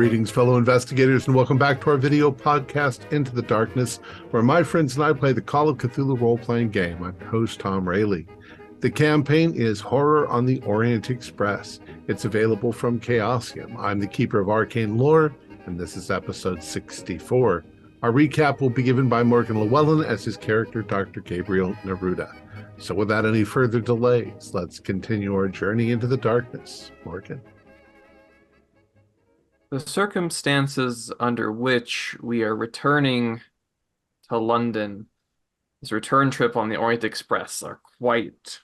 Greetings, fellow investigators, and welcome back to our video podcast, Into the Darkness, where my friends and I play the Call of Cthulhu role-playing game. I'm your host, Tom Rayleigh. The campaign is Horror on the Orient Express. It's available from Chaosium. I'm the Keeper of Arcane Lore, and this is episode 64. Our recap will be given by Morgan Llewellyn as his character, Dr. Gabriel Neruda. So without any further delays, let's continue our journey into the darkness. Morgan. The circumstances under which we are returning to London, this return trip on the Orient Express, are quite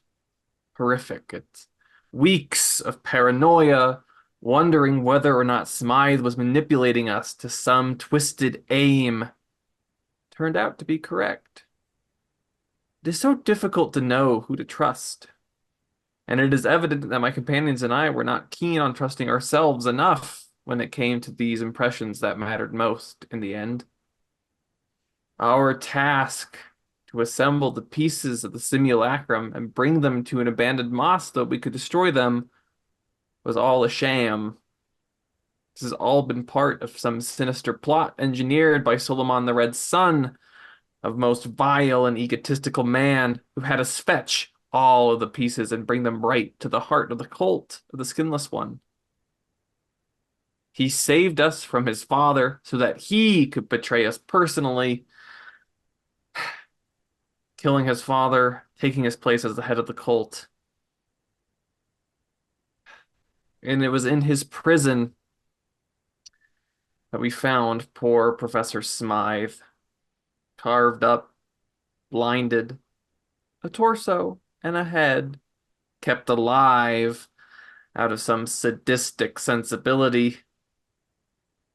horrific. It's weeks of paranoia, wondering whether or not Smythe was manipulating us to some twisted aim. Turned out to be correct. It is so difficult to know who to trust, and it is evident that my companions and I were not keen on trusting ourselves enough when it came to these impressions that mattered most in the end. Our task to assemble the pieces of the simulacrum and bring them to an abandoned mosque so we could destroy them was all a sham. This has all been part of some sinister plot engineered by Solomon the Red Sun, of most vile and egotistical man, who had us fetch all of the pieces and bring them right to the heart of the cult of the Skinless One. He saved us from his father so that he could betray us personally, killing his father, taking his place as the head of the cult. And it was in his prison that we found poor Professor Smythe, carved up, blinded, a torso and a head, kept alive out of some sadistic sensibility.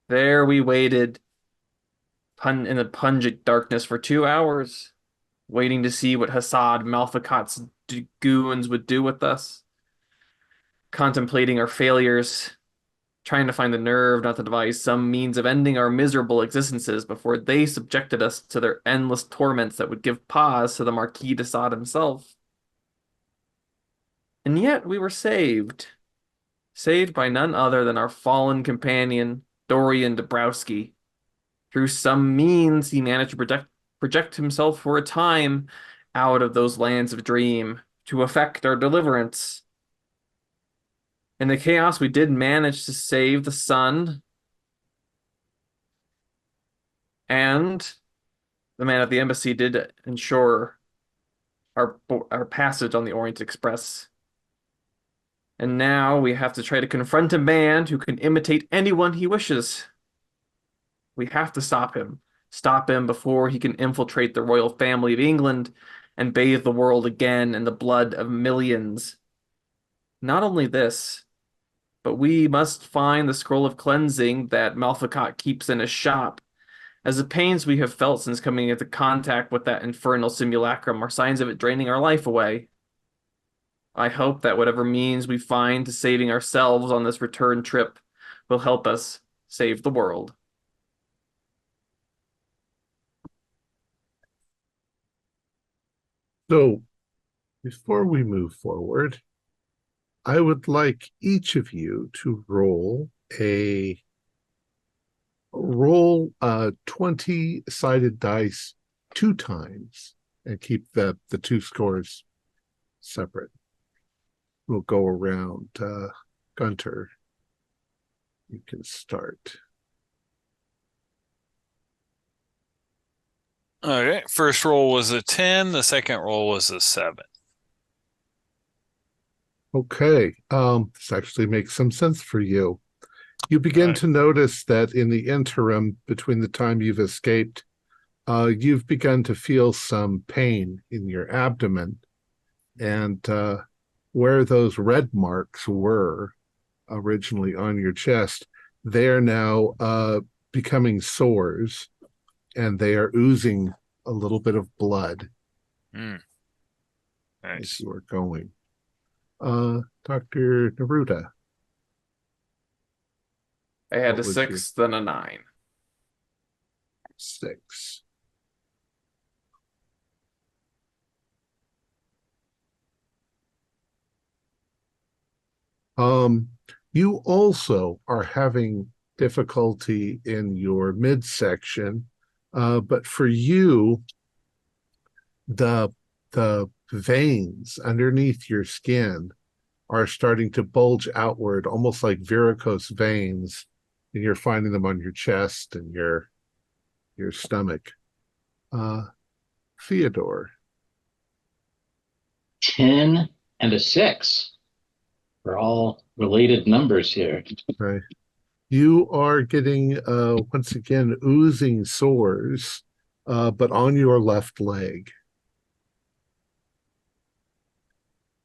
There we waited in the pungent darkness for 2 hours, waiting to see what Hassad Malfikat's goons would do with us, contemplating our failures, trying to find the nerve not to devise some means of ending our miserable existences before they subjected us to their endless torments that would give pause to the Marquis de Sade himself. And yet we were saved by none other than our fallen companion, Dorian Dabrowski. Through some means, he managed to project himself for a time out of those lands of dream to effect our deliverance. In the chaos, we did manage to save the sun, and the man at the embassy did ensure our passage on the Orient Express. And now we have to try to confront a man who can imitate anyone he wishes. We have to stop him. Stop him before he can infiltrate the royal family of England and bathe the world again in the blood of millions. Not only this, but we must find the scroll of cleansing that Malfikat keeps in his shop, as the pains we have felt since coming into contact with that infernal simulacrum are signs of it draining our life away. I hope that whatever means we find to saving ourselves on this return trip will help us save the world. So, before we move forward, I would like each of you to roll a 20-sided dice 2 times and keep the 2 scores separate. We'll go around. Gunter, you can start. Okay, first roll was a 10, the second roll was a 7. Okay, this actually makes some sense for you. You begin to notice that in the interim between the time you've escaped, you've begun to feel some pain in your abdomen, and where those red marks were originally on your chest, they are now becoming sores, and they are oozing a little bit of blood. Nice. As you are going. Dr. Neruda. I had a 6, then a 9. 6. You also are having difficulty in your midsection, but for you, the veins underneath your skin are starting to bulge outward, almost like varicose veins, and you're finding them on your chest and your stomach. Theodore. 10 and a 6. We're all related numbers here. Right. You are getting, once again, oozing sores, but on your left leg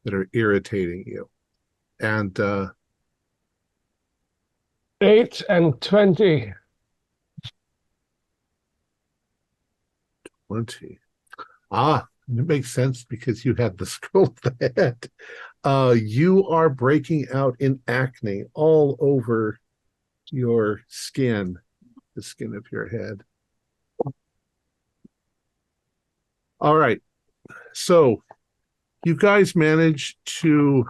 that are irritating you. And 8 and 20. 20. It makes sense because you had the scroll of the head. You are breaking out in acne all over your skin, the skin of your head. All right. So you guys managed to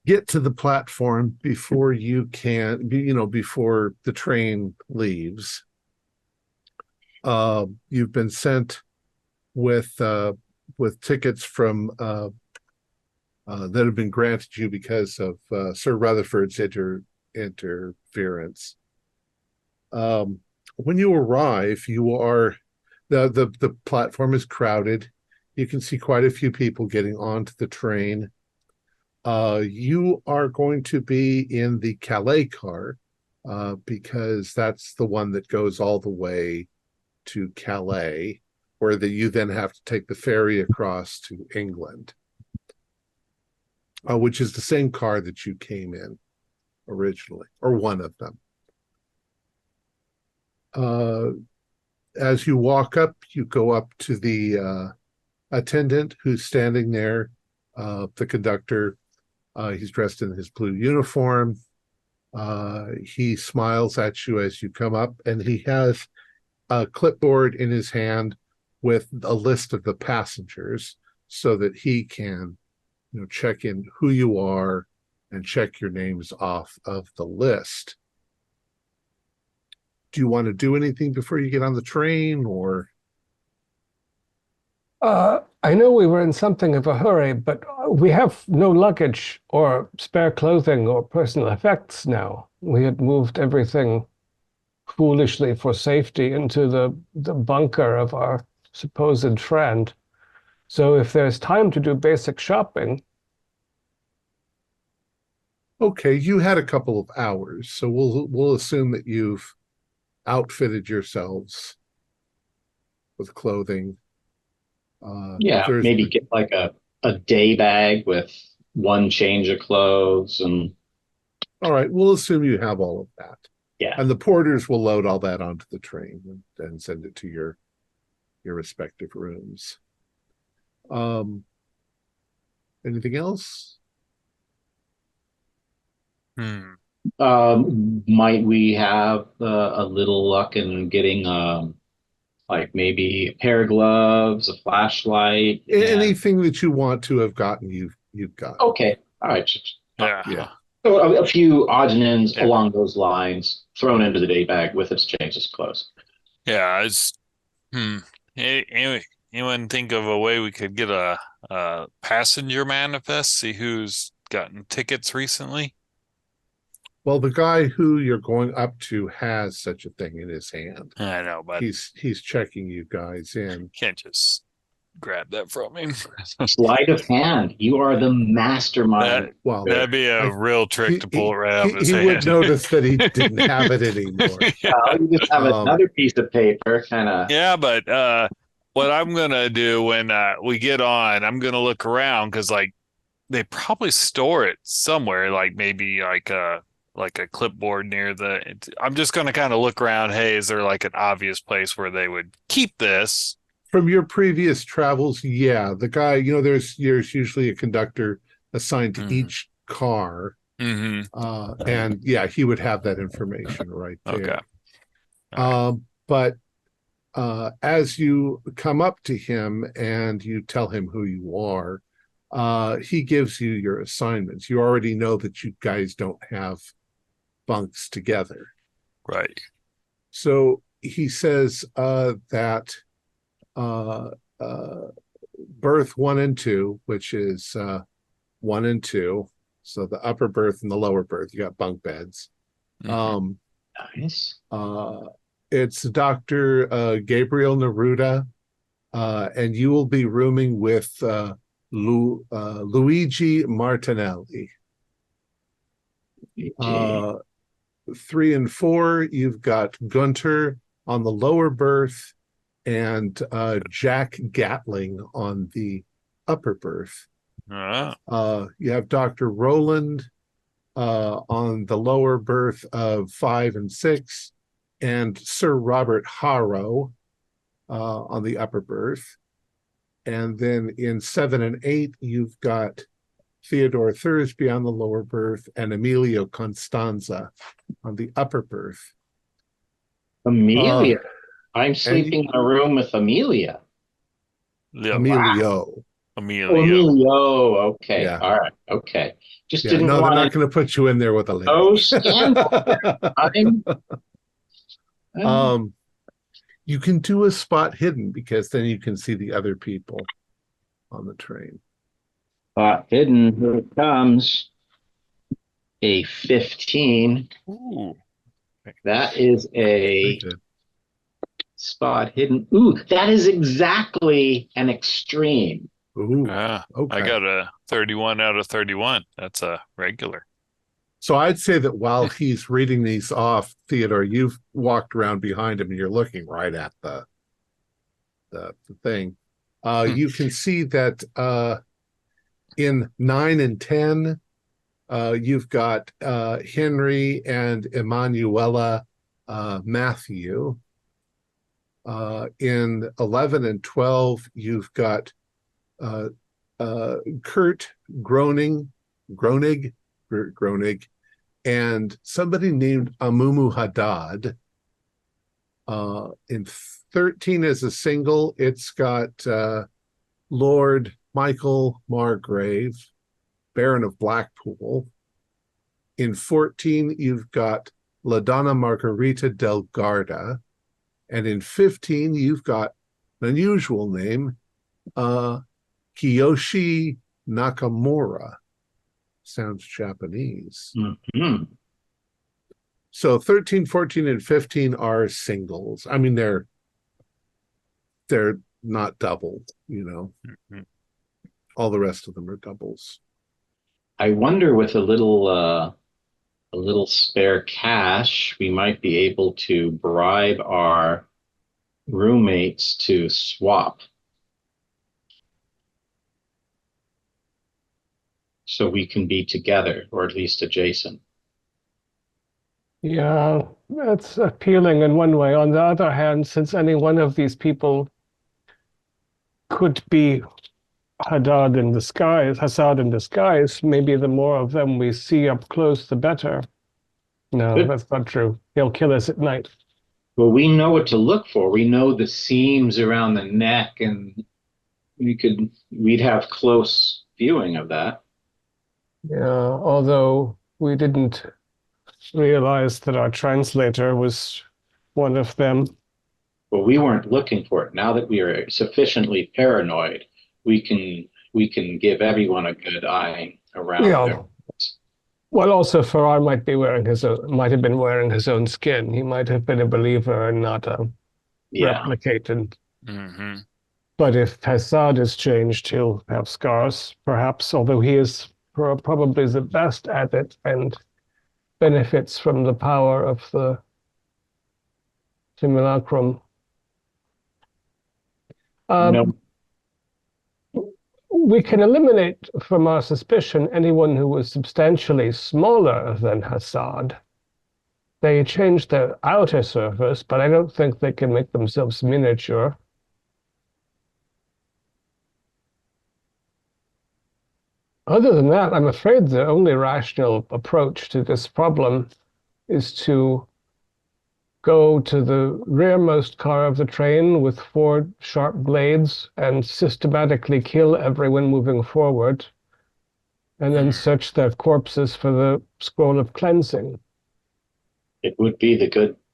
get to the platform before before the train leaves. You've been sent with tickets from that have been granted you because of Sir Rutherford's interference. When you arrive, you are the platform is crowded. You can see quite a few people getting onto the train. You are going to be in the Calais car because that's the one that goes all the way to Calais, where you then have to take the ferry across to England, which is the same car that you came in originally, or one of them. As you walk up, you go up to the attendant who's standing there, the conductor. He's dressed in his blue uniform. He smiles at you as you come up, and he has a clipboard in his hand with a list of the passengers so that he can, check in who you are and check your names off of the list. Do you want to do anything before you get on the train, or? I know we were in something of a hurry, but we have no luggage or spare clothing or personal effects now. We had moved everything foolishly for safety into the bunker of our supposed friend. So if there's time to do basic shopping. Okay, you had a couple of hours, so we'll assume that you've outfitted yourselves with clothing. Maybe get like a day bag with one change of clothes and. All right, we'll assume you have all of that. Yeah. And the porters will load all that onto the train and send it to your respective rooms. Anything else? Might we have a little luck in getting like maybe a pair of gloves, a flashlight? Anything that you want to have gotten, you've got. Okay. All right. Yeah. So a few odds and ends along those lines thrown into the day bag with its changes of clothes. Yeah. Anyone think of a way we could get a passenger manifest? See who's gotten tickets recently? Well, the guy who you're going up to has such a thing in his hand. I know, but he's checking you guys in. Can't just grab that from him. Sleight of hand. You are the mastermind. That'd be a real trick to pull it right out of his hand. He would notice that he didn't have it anymore. You just have another piece of paper, kind of. Yeah, but what I'm gonna do when we get on, I'm gonna look around because they probably store it somewhere, like maybe like a clipboard near I'm just going to kind of look around. Hey, is there like an obvious place where they would keep this? From your previous travels, yeah. The guy, there's usually a conductor assigned to each car. Mm-hmm. And yeah, he would have that information right there. Okay. But as you come up to him and you tell him who you are, he gives you your assignments. You already know that you guys don't have bunks together. Right. So he says that berth 1 and 2, which is 1 and 2, so the upper berth and the lower berth, you got bunk beds. Mhm. Nice. It's Dr. Gabriel Neruda, and you will be rooming with Luigi Martinelli. 3 and 4, you've got Gunter on the lower berth and Jack Gatling on the upper berth. You have Dr. Roland on the lower berth of 5 and 6, and Sir Robert Harrow on the upper berth. And then in 7 and 8, you've got Theodore Thursby on the lower berth and Emilio Constanza on the upper berth. Amelia. I'm sleeping in a room with Amelia. Emilio. Oh, Emilio. Emilio. Okay. Yeah. All right. Okay. Just Yeah, didn't no, they're want not going to put you in there with a lady. Oh, scandal. You can do a spot hidden because then you can see the other people on the train. Spot hidden. Here it comes. A 15. Ooh. That is Very a good. spot hidden. Ooh, that is exactly an extreme. Ooh, I got a 31 out of 31. That's a regular. So I'd say that while he's reading these off, Theodore, you've walked around behind him and you're looking right at the thing. You can see that in 9 and 10, you've got Henry and Emanuela Matthew. In 11 and 12, you've got Kurt Groening, and somebody named Amumu Haddad. In 13 as a single, it's got Lord Michael Margrave, Baron of Blackpool. In 14, you've got La Donna Margarita del Garda. And in 15, you've got an unusual name, Kiyoshi Nakamura. Sounds Japanese. Mm-hmm. So 13, 14, and 15 are singles. I mean, they're not doubled, you know. Mhm. All the rest of them are doubles. I wonder with a little spare cash, we might be able to bribe our roommates to swap. So we can be together, or at least adjacent. Yeah, that's appealing in one way. On the other hand, since any one of these people could be Hassad in disguise, maybe the more of them we see up close, the better. No, Good. that's not true. He'll kill us at night. Well, we know what to look for. We know the seams around the neck, and we'd have close viewing of that. Yeah, although we didn't realize that our translator was one of them. But we weren't looking for it. Now that we are sufficiently paranoid, we can give everyone a good eye around Yeah. there. Well, also Farrar might have been wearing his own skin. He might have been a believer and not a replicant. Mm-hmm. But if Hassad is changed, he'll have scars, perhaps, although he is probably the best at it and benefits from the power of the simulacrum. No. We can eliminate from our suspicion anyone who was substantially smaller than Hassad. They changed their outer surface, but I don't think they can make themselves miniature. Other than that, I'm afraid the only rational approach to this problem is to go to the rearmost car of the train with 4 sharp blades and systematically kill everyone moving forward, and then search their corpses for the scroll of cleansing. It would be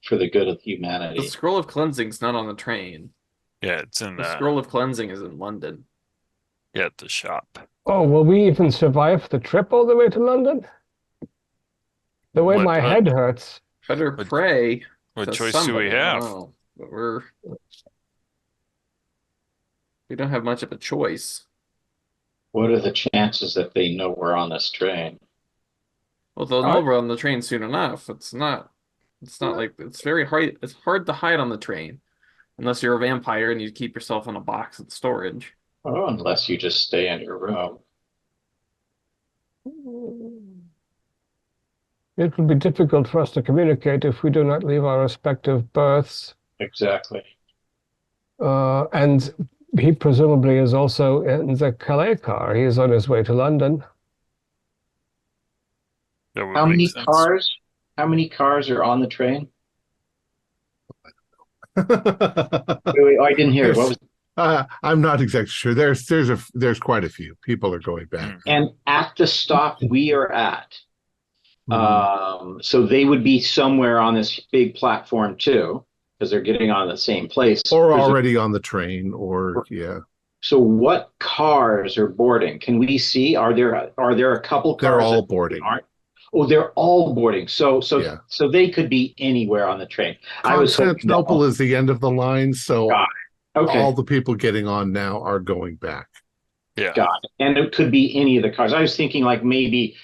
for the good of The humanity. scroll of cleansing's not on the train. Yeah, it's in The scroll of cleansing is in London. at the shop. Oh, will we even survive the trip all the way to London? The way my head hurts. Better pray What to choice do we somebody. I have? don't know, but we don't have much of a choice. What are the chances that they know we're on this train? Well, they'll know we're on the train soon enough. It's not like it's very hard. It's hard to hide on the train unless you're a vampire and you keep yourself in a box at storage. Oh, unless you just stay in your room. It would be difficult for us to communicate if we do not leave our respective berths. Exactly. And he presumably is also in the Calais car. He is on his way to London. That would How make many sense. cars? How many cars are on the train? Wait, I didn't hear. What was? I'm not exactly sure. There's quite a few. People are going back. And at the stop we are at, Mhm. so they would be somewhere on this big platform too, because they're getting on the same place. Or already on the train, or yeah. So what cars are boarding? Can we see? Are there a couple cars? They're all that boarding. aren't? Oh, they're all boarding. So Yeah. so they could be anywhere on the train. I was hoping that Constantinople is the end of the line, so Got okay. all the people getting on now are going back. Yeah. Got it. And it could be any of the cars. I was thinking like maybe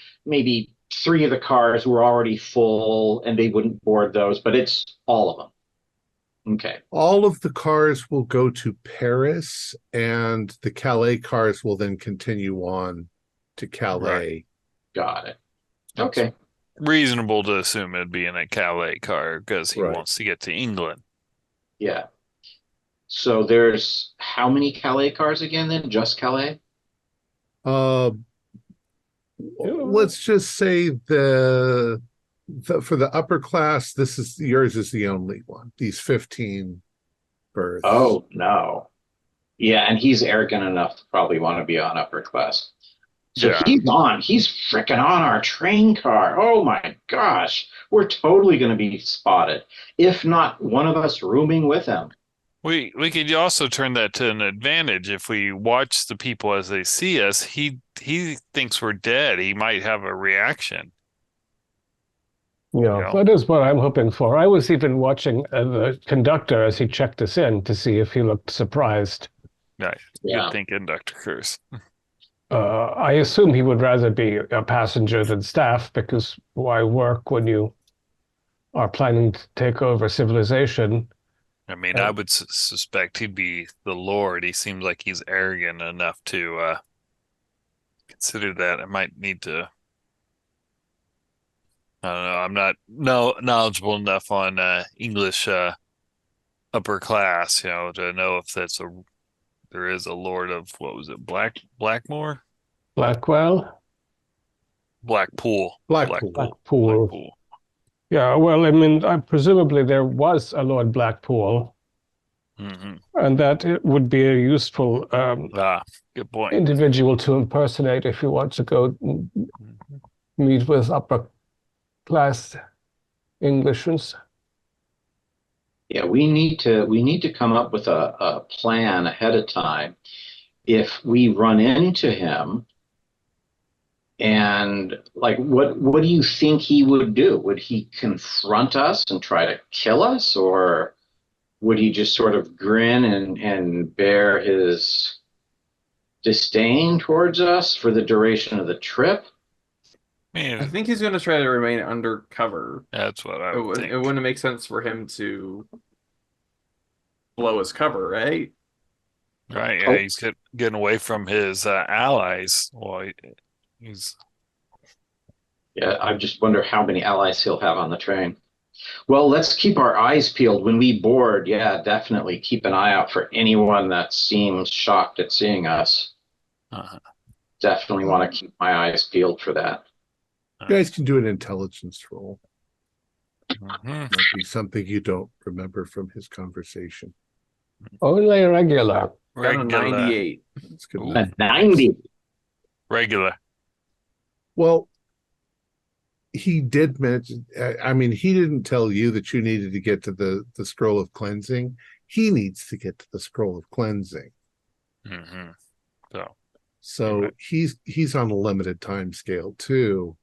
three of the cars were already full and they wouldn't board those, but it's all of them. Okay. All of the cars will go to Paris, and the Calais cars will then continue on to Calais. Right. Got it. Okay. Reasonable to assume it'd be in a Calais car because he Right. wants to get to England. Yeah. So there's how many Calais cars again then? Just Calais? Let's just say for the upper class, yours is the only one. These 15 berths. Oh no. Yeah, and he's arrogant enough to probably want to be on upper class. So Yeah. he's freaking on our train car. Oh my gosh. We're totally going to be spotted. If not one of us rooming with him. We could also turn that to an advantage if we watch the people as they see us. He thinks we're dead. He might have a reaction. Yeah, that is what I'm hoping for. I was even watching the conductor as he checked us in to see if he looked surprised. Right. Yeah. Good thinking, Dr. Curse. I assume he would rather be a passenger than staff, because why work when you are planning to take over civilization? I mean, I would suspect he'd be the Lord. He seems like he's arrogant enough to consider that. I might need to. I don't know. I'm not knowledgeable enough on English upper class, to know if there is a Lord of, what was it, Blackmore? Blackwell? Blackpool. Blackpool. Yeah, well, I mean, presumably there was a Lord Blackpool, and that it would be a useful good point. individual to impersonate if you want to go meet with upper class Englishers. Yeah, we need to come up with a plan ahead of time. If we run into him, and like, what do you think he would do? Would he confront us and try to kill us, or would he just sort of grin and bear his disdain towards us for the duration of the trip? Man, I think he's going to try to remain undercover. that's what I would think. It wouldn't make sense for him to blow his cover, right? Right, yeah, he's getting away from his allies. Well, Yeah, I just wonder how many allies he'll have on the train. Well, let's keep our eyes peeled when we board. Yeah, definitely keep an eye out for anyone that seems shocked at seeing us. Definitely want to keep my eyes peeled for that. You guys can do an intelligence roll. Mhm. Might be something you don't remember from his conversation. Only regular. Got a 98. That's good. Ooh. enough. A 90. Regular. Well, he did mention, I mean, he didn't tell you that you needed to get to the scroll of cleansing. He needs to get to the scroll of cleansing. Mm-hmm. So he's on a limited time scale too.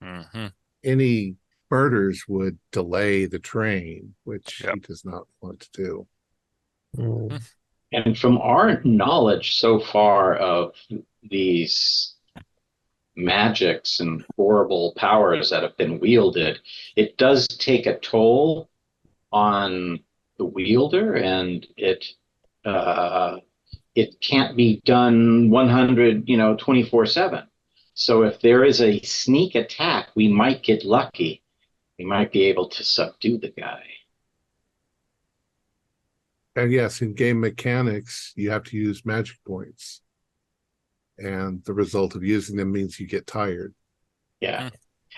Mm-hmm. Any murders would delay the train, which Yep. he does not want to do. Mm. And from our knowledge so far of these magics and horrible powers that have been wielded, it does take a toll on the wielder, and it can't be done 24/7. So if there is a sneak attack, we might get lucky. We might be able to subdue the guy. And yes, in game mechanics, you have to use magic points. And the result of using them means you get tired. Yeah.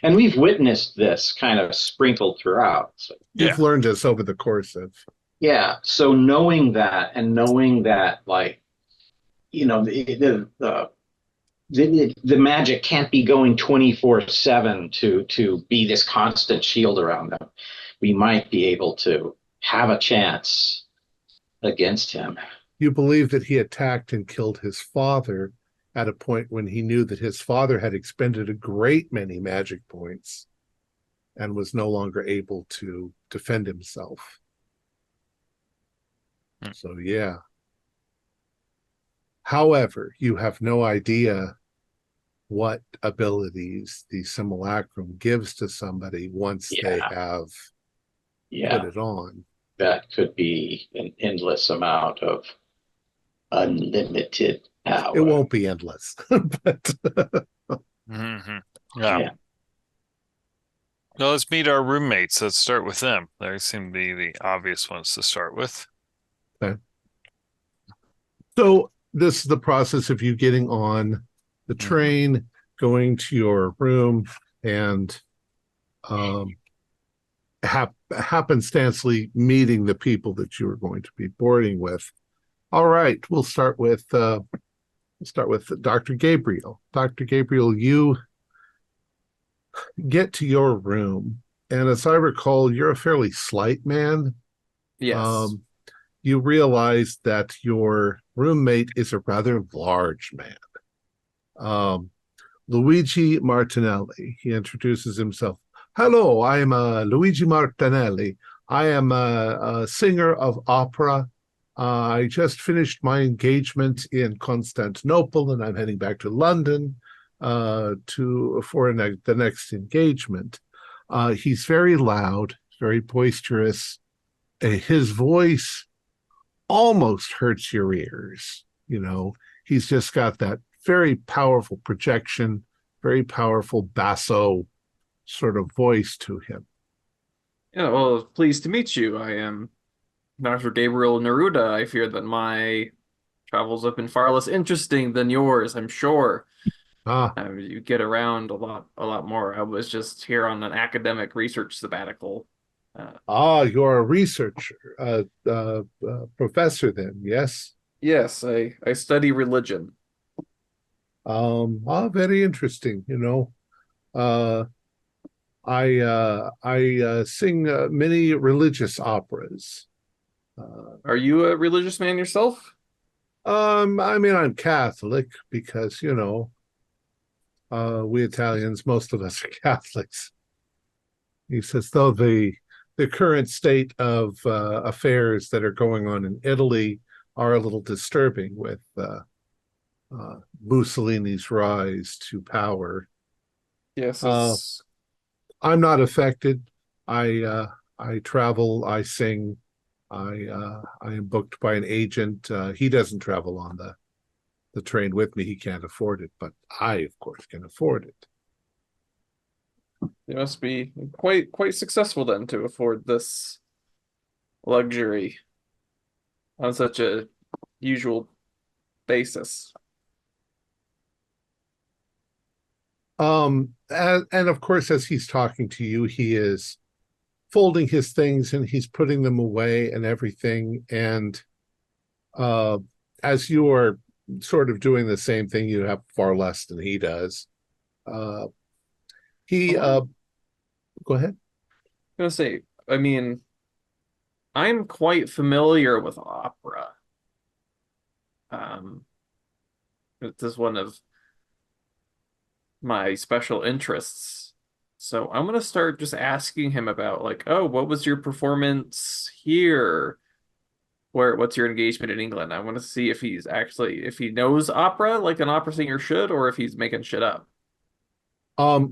And we've witnessed this kind of sprinkled throughout. So. You've learned this over the course of. Yeah. So knowing that, and knowing that, like, the magic can't be going 24/7 to be this constant shield around them. We might be able to have a chance against him. You believe that he attacked and killed his father at a point when he knew that his father had expended a great many magic points and was no longer able to defend himself. So, yeah. However, you have no idea what abilities the simulacrum gives to somebody once they have put it on. That could be an endless amount of unlimited power. It won't be endless, but yeah. Well, let's meet our roommates. Let's start with them. They seem to be the obvious ones to start with. Okay. So this is the process of you getting on the train, going to your room, and happenstancely meeting the people that you are going to be boarding with. All right, we'll start with Dr. Gabriel. Dr. Gabriel, you get to your room, and as I recall, you're a fairly slight man. Yes. You realize that your roommate is a rather large man. Luigi Martinelli. He introduces himself. Hello, I am Luigi Martinelli. I am a singer of opera. I just finished my engagement in Constantinople, and I'm heading back to London for the next engagement. He's very loud, very boisterous. His voice almost hurts your ears. He's just got that very powerful projection, very powerful basso sort of voice to him. Yeah, well, pleased to meet you. I am Dr. Gabriel Neruda. I fear that my travels have been far less interesting than yours, I'm sure. You get around a lot more. I was just here on an academic research sabbatical. You're a researcher, professor then, yes? Yes, I study religion. Very interesting. I sing many religious operas. Are you a religious man yourself? I mean, I'm Catholic because, we Italians, most of us are Catholics. He says, though the current state of affairs that are going on in Italy are a little disturbing with Mussolini's rise to power. Yes. I'm not affected. I travel. I sing. I am booked by an agent. He doesn't travel on the train with me. He can't afford it, but I, of course, can afford it. You must be quite successful then to afford this luxury on such a usual basis. And of course, as he's talking to you, he is folding his things and he's putting them away and everything. And as you are sort of doing the same thing, you have far less than he does. He go ahead. I was gonna say, I mean, I'm quite familiar with opera. Um, it is one of my special interests. So I'm gonna start just asking him about like, oh, what was your performance here? What's your engagement in England? I want to see if he knows opera like an opera singer should, or if he's making shit up.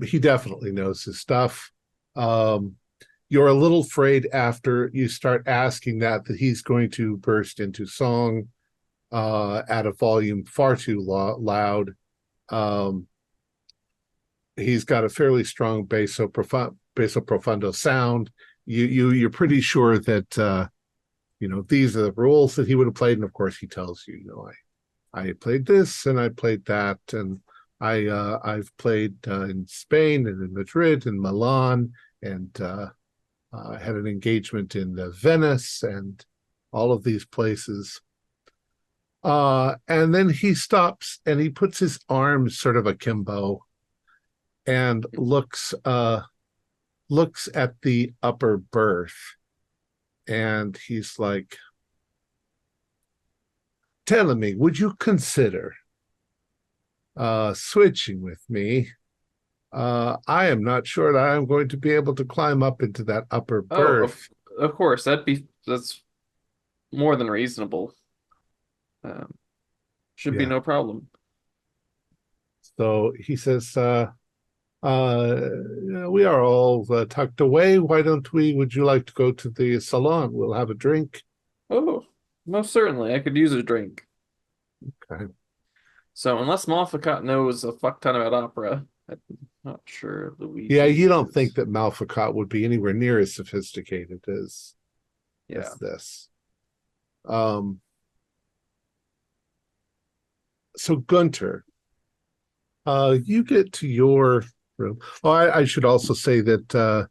He definitely knows his stuff. You're a little afraid after you start asking that he's going to burst into song at a volume far too loud. He's got a fairly strong basso profundo sound. You're pretty sure that these are the rules that he would have played, and of course he tells you, I played this and I played that, and I've played in Spain and in Madrid and Milan, and had an engagement in Venice and all of these places. And then he stops and he puts his arms sort of akimbo and looks at the upper berth, and he's like, telling me, would you consider switching with me? I am not sure that I'm going to be able to climb up into that upper berth. Oh, of course, that's more than reasonable. Should be no problem. So he says, we are all tucked away. Would you like to go to the salon? We'll have a drink. Oh, most certainly. I could use a drink. Okay. So unless Malfacat knows a fuck ton about opera, I'm not sure Luigi. Yeah, you don't think that Malfacat would be anywhere near as sophisticated as this. So Gunter, you get to your room. Oh, I should also say that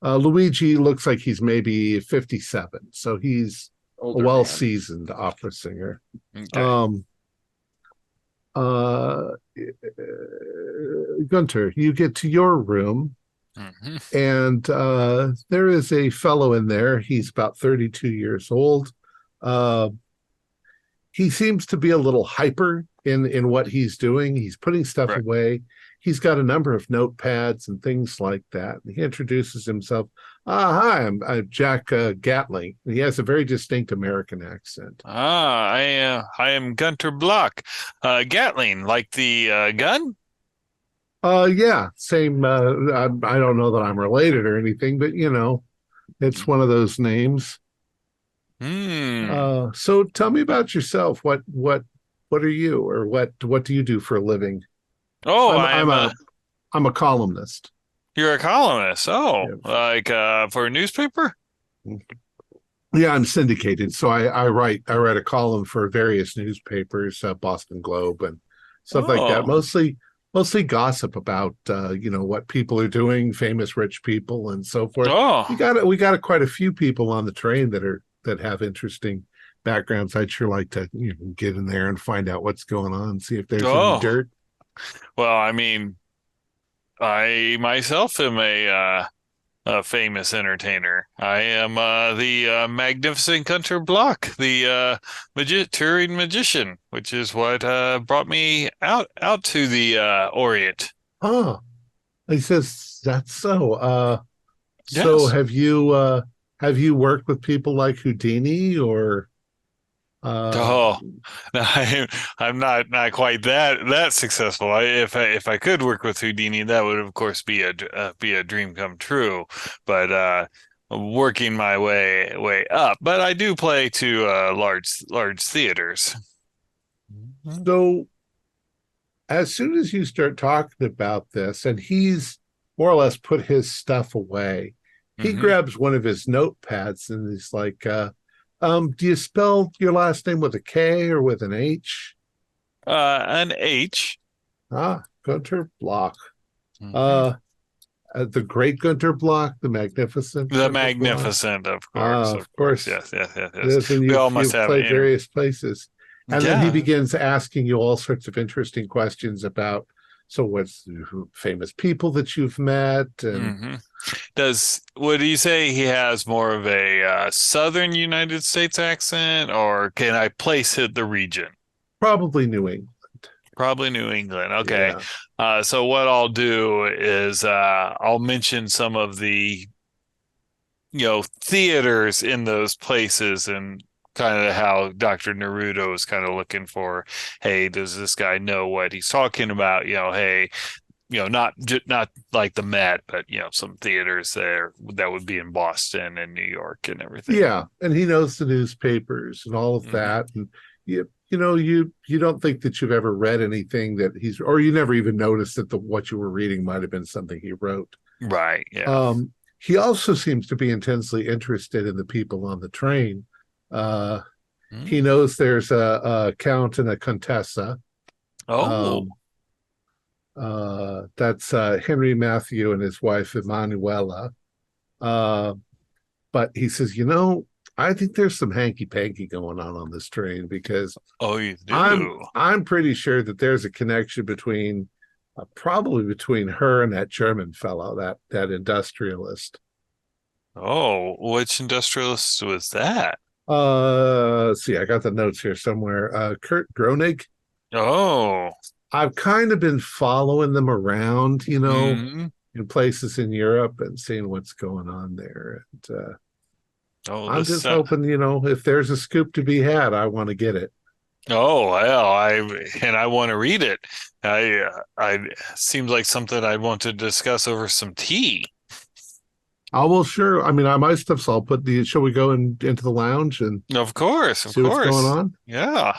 Luigi looks like he's maybe 57, so he's Older a well-seasoned opera singer. Okay. Gunter, you get to your room, and there is a fellow in there. He's about 32 years old. He seems to be a little hyper in what he's doing. He's putting stuff away. He's got a number of notepads and things like that. He introduces himself. Hi, I'm Jack Gatling. He has a very distinct American accent. I am Gunter Block. Gatling, like the gun? Yeah, same. I don't know that I'm related or anything, but it's one of those names. So tell me about yourself. What are you, or what do you do for a living? Oh, I'm a columnist. You're a columnist. Oh, Yeah. like for a newspaper? Yeah, I'm syndicated, so I write a column for various newspapers, Boston Globe and stuff like that. Mostly gossip about what people are doing, famous rich people and so forth. Oh, We got quite a few people on the train that have interesting backgrounds. I'd sure like to get in there and find out what's going on, see if there's any dirt. Well, I mean, I myself am a famous entertainer. I am the magnificent Gunter Block, the touring magician, which is what brought me out to the Orient. Oh, he says that's so. So Yes. have you worked with people like Houdini or? Oh, no, I'm not quite that successful. If I could work with Houdini, that would of course be a dream come true. But working my way up. But I do play to large theaters. So as soon as you start talking about this, and he's more or less put his stuff away, he grabs one of his notepads and he's like, do you spell your last name with a K or with an H? An H. Gunter Block. The great Gunter Block, the magnificent. The magnificent, of course. Of course. Yes. We all must have played various places. And then he Yeah. begins asking you all sorts of interesting questions about So what's famous people that you've met? And Would you say he has more of a Southern United States accent, or can I place the region? probably New England. Probably New England. Okay. Yeah. So what I'll do is I'll mention some of the, theaters in those places and kind of how Dr. Naruto is kind of looking for, hey, does this guy know what he's talking about? Hey, not like the Met, but some theaters there that would be in Boston and New York and everything. Yeah, and he knows the newspapers and all of that. And you don't think that you've ever read anything that or you never even noticed that what you were reading might have been something he wrote. Right. Yeah. He also seems to be intensely interested in the people on the train. He knows there's a count and a contessa. Oh. That's Henry Matthew and his wife Emanuela. But he says, I think there's some hanky-panky going on this train, because you do. I'm pretty sure that there's a connection probably between her and that German fellow, that industrialist. Oh, which industrialist was that? See, I got the notes here somewhere. Kurt Groening. Oh. I've kind of been following them around, in places in Europe and seeing what's going on there. And I'm just hoping, if there's a scoop to be had, I want to get it. Oh, well, I want to read it. I seems like something I want to discuss over some tea. Oh, well, sure. I mean, my stuff, so I'll put shall we go into the lounge and of course, see what's going on? Yeah.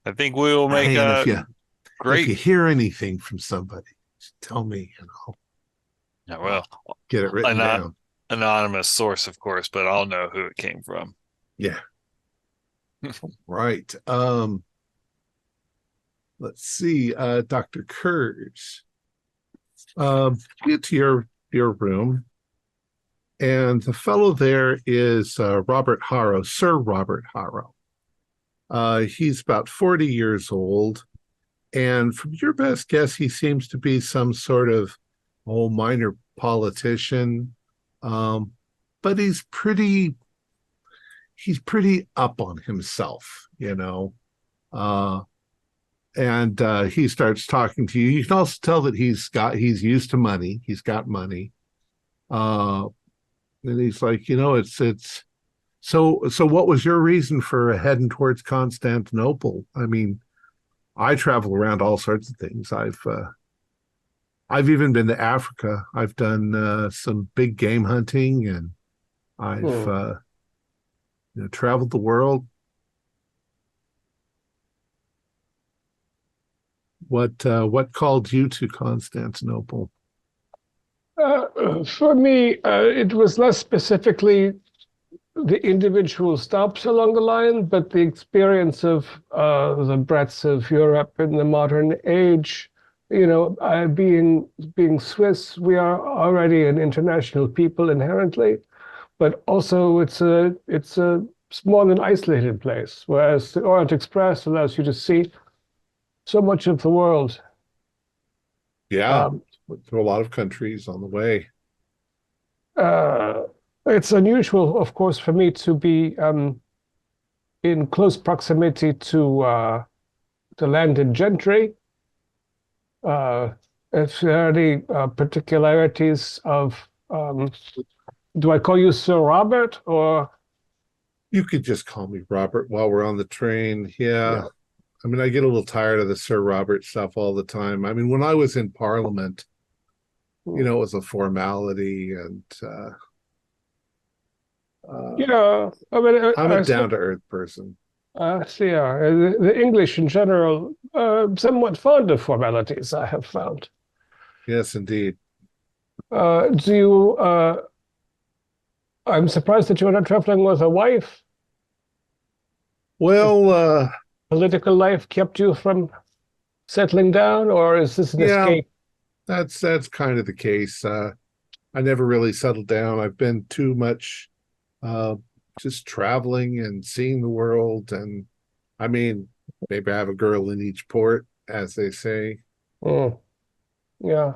I think we will make If you hear anything from somebody, just tell me and I'll get it written down. Anonymous source, of course, but I'll know who it came from. Yeah. Right. Let's see. Dr. Kurz. Get to your room. And the fellow there is Robert Harrow, Sir Robert Harrow. He's about 40 years old. And from your best guess, he seems to be some sort of minor politician. But he's pretty up on himself, and he starts talking to you. You can also tell that he's used to money. He's got money. And he's like, it's so what was your reason for heading towards Constantinople? I mean, I travel around all sorts of things. I've even been to Africa. I've done some big game hunting, and I've traveled the world. What called you to Constantinople? For me, it was less specifically the individual stops along the line, but the experience of the breadths of Europe in the modern age. Being Swiss, we are already an international people inherently, but also it's a small and isolated place, whereas the Orient Express allows you to see so much of the world. Yeah, to a lot of countries on the way. It's unusual, of course, for me to be in close proximity to the landed gentry. If there are any particularities of, do I call you Sir Robert, or? You could just call me Robert while we're on the train. Yeah. I mean, I get a little tired of the Sir Robert stuff all the time. I mean, when I was in Parliament, it was a formality, and I mean, I'm a down-to-earth person. The English in general somewhat fond of formalities, I have found. Yes, indeed. I'm surprised that you're not traveling with a wife. Well, political life kept you from settling down, or is this an escape? That's kind of the case. I never really settled down. I've been too much just traveling and seeing the world. And I mean, maybe I have a girl in each port, as they say. Yeah.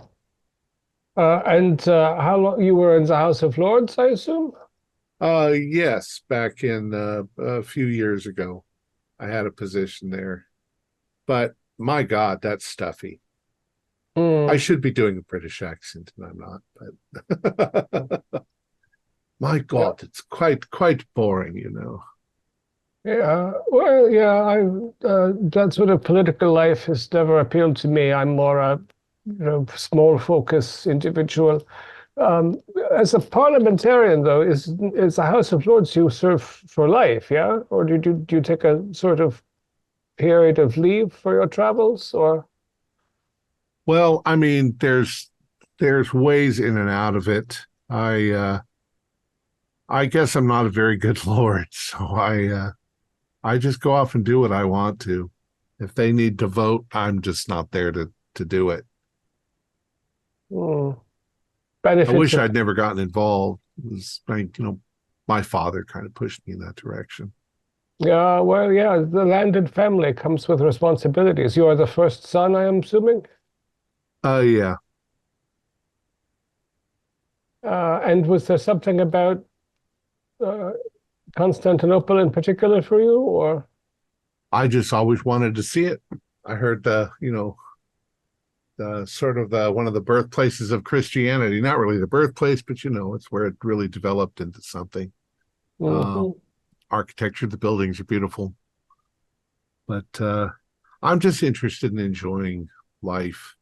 And how long you were in the House of Lords, I assume? Yes, back in a few years ago, I had a position there. But my God, that's stuffy. I Mm, should be doing a British accent, and I'm not. But my yeah. God, it's quite boring, you know. Yeah. Well, yeah. That sort of political life has never appealed to me. I'm more a, small focus individual. Um, as a parliamentarian, though, is the House of Lords you serve for life, yeah? Or do you take a sort of period of leave for your travels, or? Well, I mean, there's ways in and out of it. I guess I'm not a very good lord, so I just go off and do what I want to. If they need to vote, I'm just not there to do it. Hmm, I benefits wish of I'd never gotten involved. It was like, my father kind of pushed me in that direction. Yeah, well, yeah, the landed family comes with responsibilities. You are the first son, I am assuming. Yeah. And was there something about uh, Constantinople in particular for you, or? I just always wanted to see it. I heard the sort of the one of the birthplaces of Christianity. Not really the birthplace, but it's where it really developed into something. Uh, Mhm. Architecture, the buildings are beautiful, but I'm just interested in enjoying life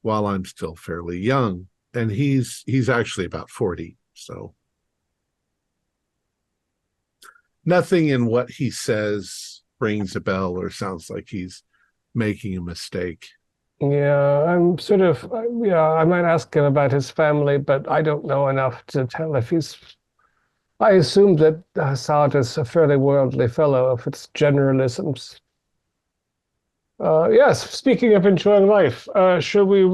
while I'm still fairly young. And he's actually about 40, so nothing in what he says rings a bell or sounds like he's making a mistake. Yeah, I'm sort of, yeah, I might ask him about his family, but I don't know enough to tell if he's. I assume that Assad is a fairly worldly fellow, if it's generalisms. Yes, speaking of enjoying life, shall we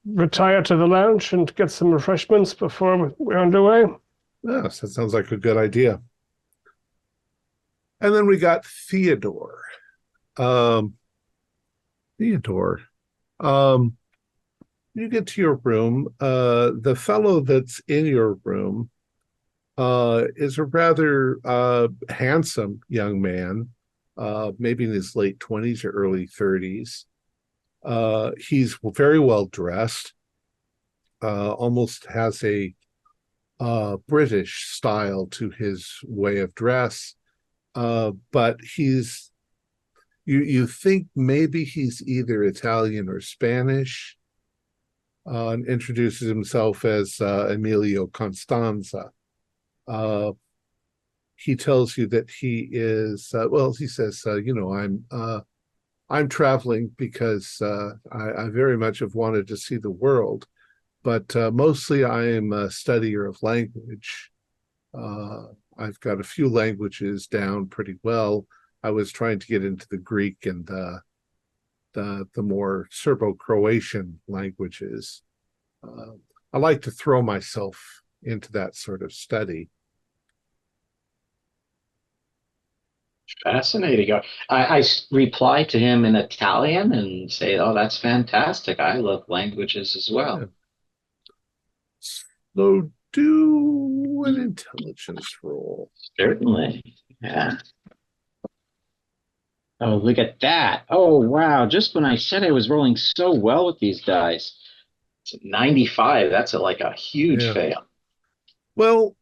retire to the lounge and get some refreshments before we're underway? Yes, that sounds like a good idea. And then we got Theodore. Um, Theodore. Um, you get to your room. The fellow that's in your room is a rather handsome young man, maybe in his late 20s or early 30s. He's very well dressed, almost has a British style to his way of dress, but you think maybe he's either Italian or Spanish, and introduces himself as Emilio Constanza. Uh, he tells you that he is well. He says, I'm traveling because I very much have wanted to see the world, but mostly I am a studier of language. Uh, I've got a few languages down pretty well. I was trying to get into the Greek and the more Serbo-Croatian languages. Uh, I like to throw myself into that sort of study. Fascinating. I reply to him in Italian and say, "Oh, that's fantastic. I love languages as Yeah. well." So do an intelligence roll. Certainly. Yeah. Oh, look at that. Oh, wow. Just when I said I was rolling so well with these dice, it's a 95. That's like a huge Yeah. fail. Well,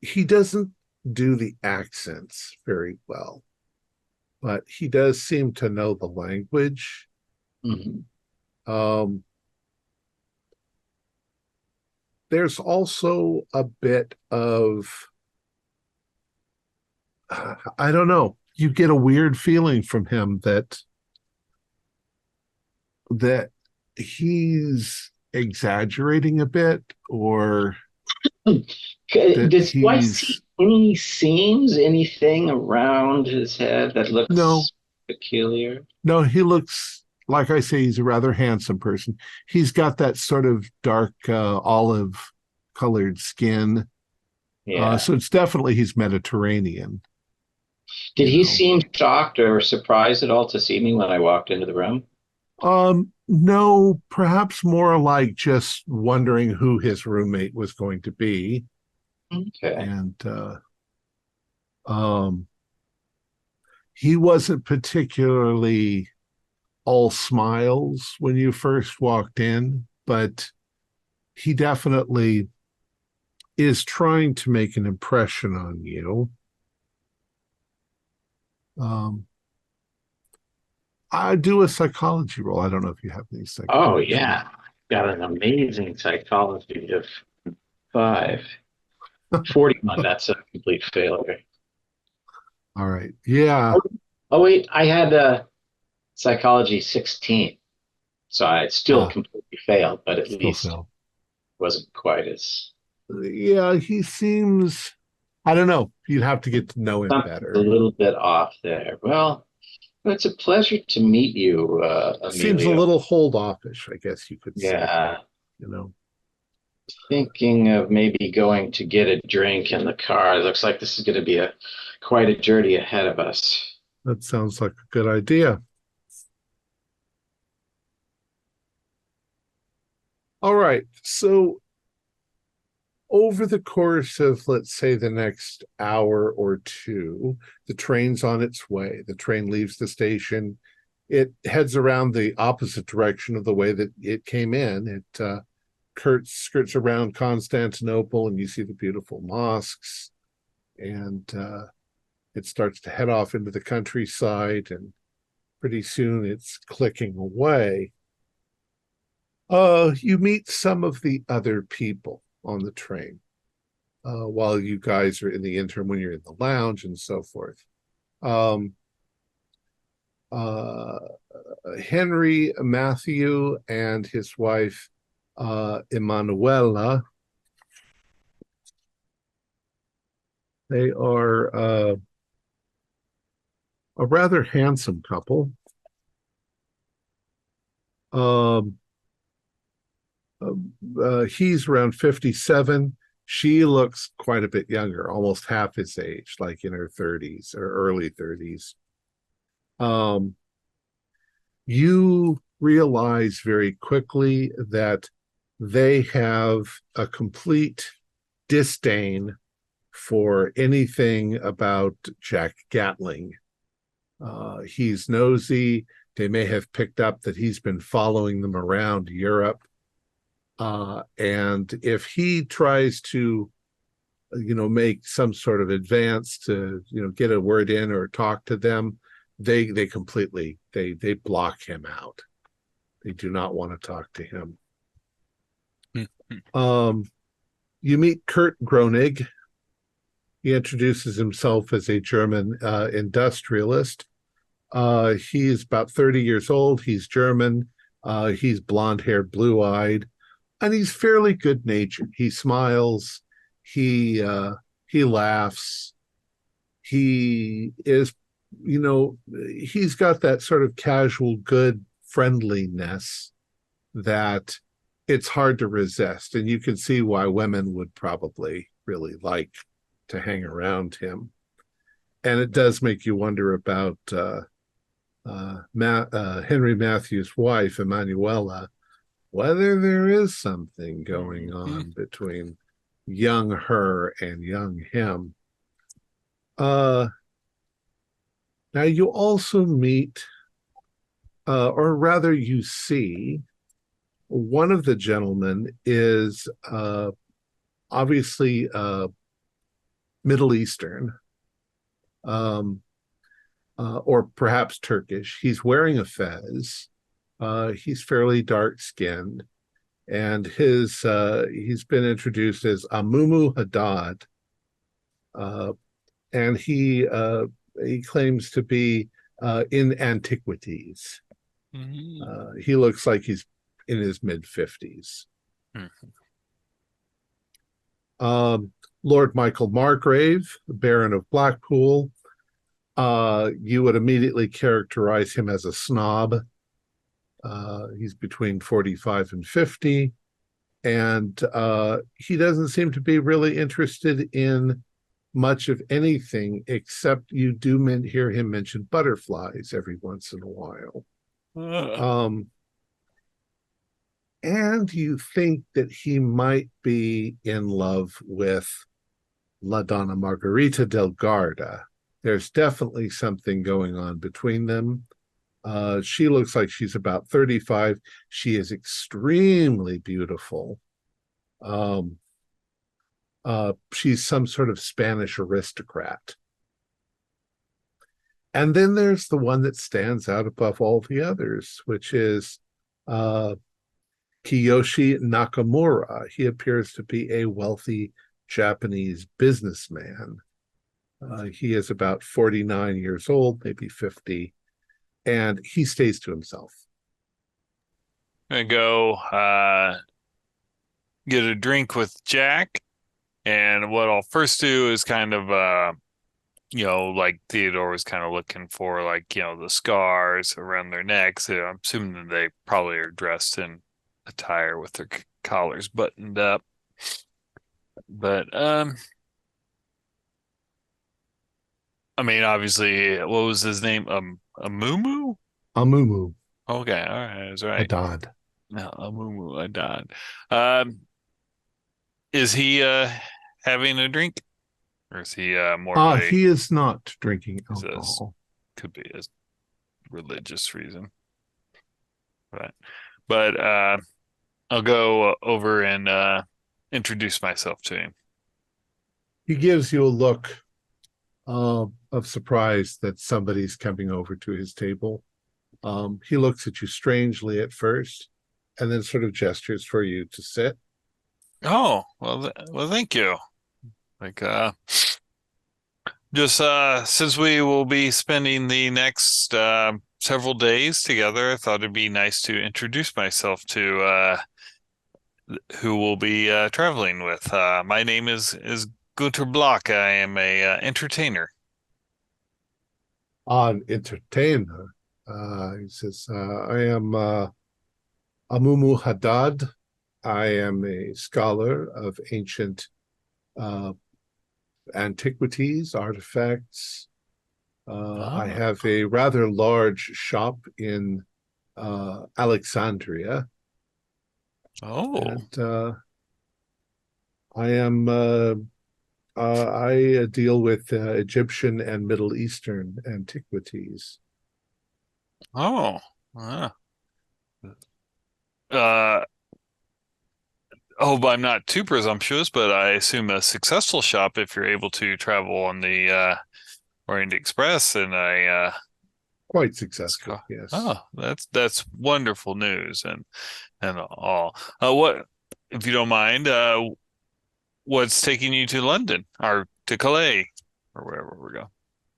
he doesn't do the accents very well, but he does seem to know the language. Mhm. Um, there's also a bit of, I don't know, you get a weird feeling from him that he's exaggerating a bit, or that Do I see he's any seams, anything around his head that no, looks peculiar? no, he looks like, I say, he's a rather handsome person. He's got that sort of dark olive colored skin. Yeah. So it's definitely he's Mediterranean, Did you he know. seem shocked or surprised at all to see me when I walked into the room? No, perhaps more like just wondering who his roommate was going to be. Okay. And he wasn't particularly all smiles when you first walked in, but he definitely is trying to make an impression on you. I do a psychology roll. I don't know if you have any psychology. Oh, yeah. Got an amazing psychology of 5. 41, that's a complete failure. All right. Yeah. Oh, wait, I had psychology 16. So I still completely failed, but at least failed. Wasn't quite as. Yeah, he seems, I don't know. You'd have to get to know him better. A little bit off there. Well, it's a pleasure to meet you, Emilio. Seems a little hold offish, I guess you could say. Yeah. You know. Thinking of maybe going to get a drink in the car. It looks like this is going to be quite a journey ahead of us. That sounds like a good idea. All right. So over the course of, let's say, the next hour or two, the train's on its way. The train leaves the station. It heads around the opposite direction of the way that it came in. It skirts around Constantinople, and you see the beautiful mosques. And it starts to head off into the countryside, and pretty soon it's clicking away. You meet some of the other people on the train while you guys are in the interim, when you're in the lounge and so forth. Henry Matthew and his wife Emanuela, they are a rather handsome couple. He's around 57. She looks quite a bit younger, almost half his age, like in her 30s or early 30s. You realize very quickly that they have a complete disdain for anything about Jack Gatling. He's nosy. They may have picked up that he's been following them around Europe. And if he tries to, make some sort of advance to, get a word in or talk to them, they completely, they block him out. They do not want to talk to him. You meet Kurt Groening. He introduces himself as a German industrialist. He's about 30 years old. He's German. He's blonde-haired, blue-eyed, and he's fairly good-natured. He smiles. He laughs. He is, he's got that sort of casual, good friendliness that it's hard to resist. And you can see why women would probably really like to hang around him. And it does make you wonder about Henry Matthews' wife, Emanuela, whether there is something going on between young her and young him. Now you also meet, or rather you see, one of the gentlemen is obviously Middle Eastern, or perhaps Turkish. He's wearing a fez. He's fairly dark-skinned, and he's been introduced as Amumu Haddad, and he claims to be in antiquities. He looks like he's in his mid-50s. Lord Michael Margrave, Baron of Blackpool, you would immediately characterize him as a snob. He's between 45 and 50, and he doesn't seem to be really interested in much of anything, except you do hear him mention butterflies every once in a while. And you think that he might be in love with La Donna Margarita del Garda. There's definitely something going on between them. She looks like she's about 35. She is extremely beautiful. She's some sort of Spanish aristocrat. And then there's the one that stands out above all the others, which is Kiyoshi Nakamura. He appears to be a wealthy Japanese businessman. He is about 49 years old, maybe 50, and he stays to himself. I go get a drink with Jack, and what I'll first do is kind of like Theodore was kind of looking for, like, the scars around their necks. I'm assuming that they probably are dressed in attire with their collars buttoned up. But I mean, obviously, what was his name? Amumu? Amumu. Okay, all right, that's right. Adad. No, Amumu Adad. Is he having a drink? Or is he more of a... He is not drinking alcohol. Could be a religious reason. But I'll go over and introduce myself to him. He gives you a look of surprise that somebody's coming over to his table. He looks at you strangely at first, and then sort of gestures for you to sit. Oh, well, thank you. Like, just since we will be spending the next several days together, I thought it'd be nice to introduce myself to who we'll be traveling with. My name is Gunter Block. I am a entertainer. An entertainer. He says, I am Amumu Haddad. I am a scholar of ancient antiquities, artifacts. I have a rather large shop in Alexandria. And I deal with Egyptian and Middle Eastern antiquities. But I'm not too presumptuous, but I assume a successful shop if you're able to travel on the Orient Express, and quite successful. Yes. Oh, that's wonderful news, and all. What, if you don't mind, what's taking you to London or to Calais or wherever we're going?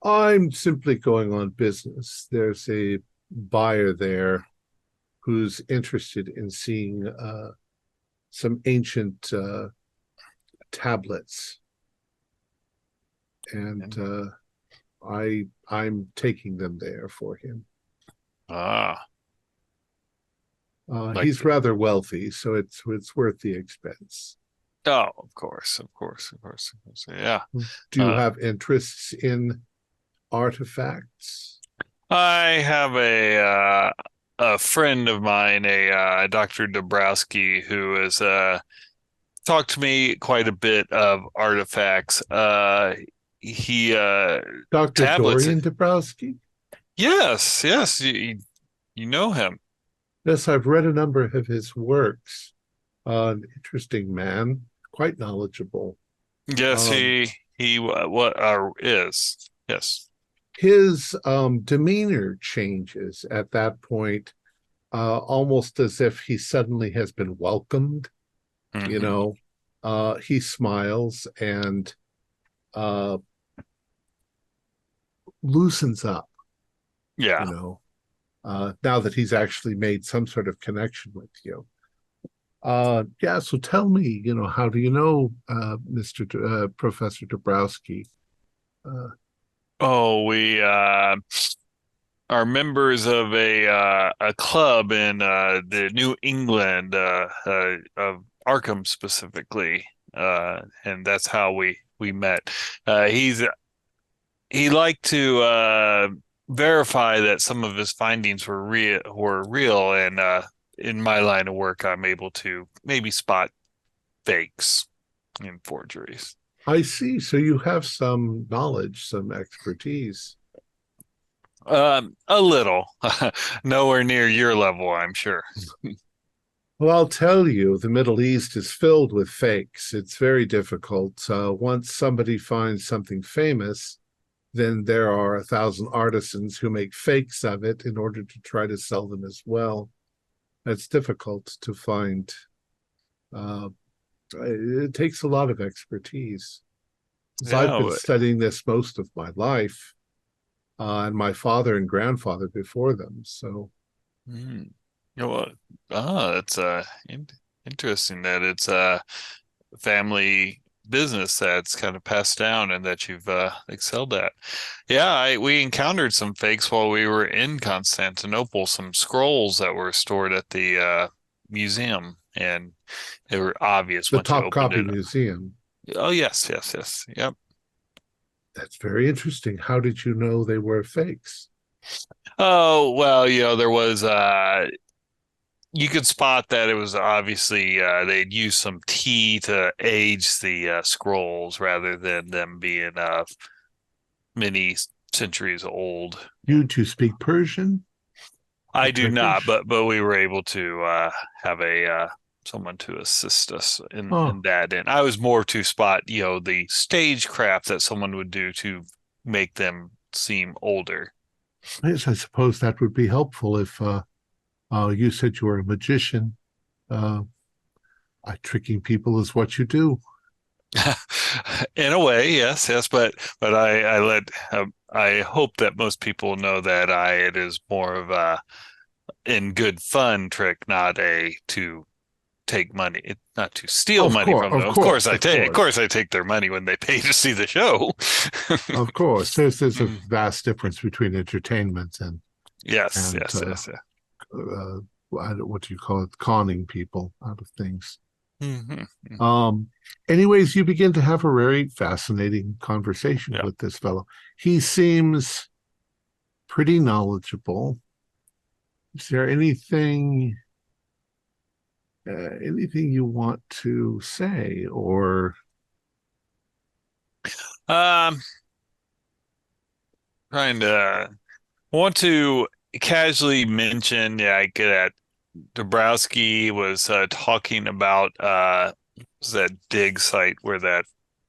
I'm simply going on business. There's a buyer there who's interested in seeing some ancient tablets, and I'm taking them there for him. He's rather wealthy, so it's worth the expense. Oh, of course. Yeah. Do you have interests in artifacts? I have a friend of mine, a Dr. Dabrowski, who has talked to me quite a bit of artifacts. He Dr. Dorian Dabrowski? Yes, you know him. Yes, I've read a number of his works. An interesting man, quite knowledgeable. Yes, he is. Yes. His demeanor changes at that point, almost as if he suddenly has been welcomed. Mm-hmm. He smiles and loosens up. Yeah. Now that he's actually made some sort of connection with you. So tell me, how do you know Professor Dabrowski? We are members of a club in the New England of Arkham specifically, and that's how we met. He liked to verify that some of his findings were real, and in my line of work, I'm able to maybe spot fakes and forgeries. I see. So you have some knowledge, some expertise. A little, nowhere near your level, I'm sure. Well, I'll tell you, the Middle East is filled with fakes. It's very difficult. Once somebody finds something famous, then there are 1,000 artisans who make fakes of it in order to try to sell them as well. It's difficult to find. It takes a lot of expertise. So I've been studying this most of my life, and my father and grandfather before them. So, it's interesting that it's a family business that's kind of passed down and that you've excelled at. Yeah, we encountered some fakes while we were in Constantinople, some scrolls that were stored at the museum, and they were obvious the once you opened Topkapi it. Museum. Oh, yes. Yep. That's very interesting. How did you know they were fakes? Oh, well, there was you could spot that it was obviously they'd used some tea to age the scrolls rather than them being many centuries old. You two speak Persian? I do not, but we were able to have someone to assist us in that. And I was more to spot, the stagecraft that someone would do to make them seem older. Yes, I suppose that would be helpful if you said you were a magician. Tricking people is what you do. In a way, yes, but I hope that most people know that it is more of a in good fun trick, not to take money, not to steal money from them. Of course I take their money when they pay to see the show. Of course, there's a vast difference between entertainment and yes. What do you call it? Conning people out of things. Mm-hmm. Anyways, you begin to have a very fascinating conversation with this fellow. He seems pretty knowledgeable. Is there anything you want to say, or trying to want to casually mention that Dabrowski was talking about that dig site where that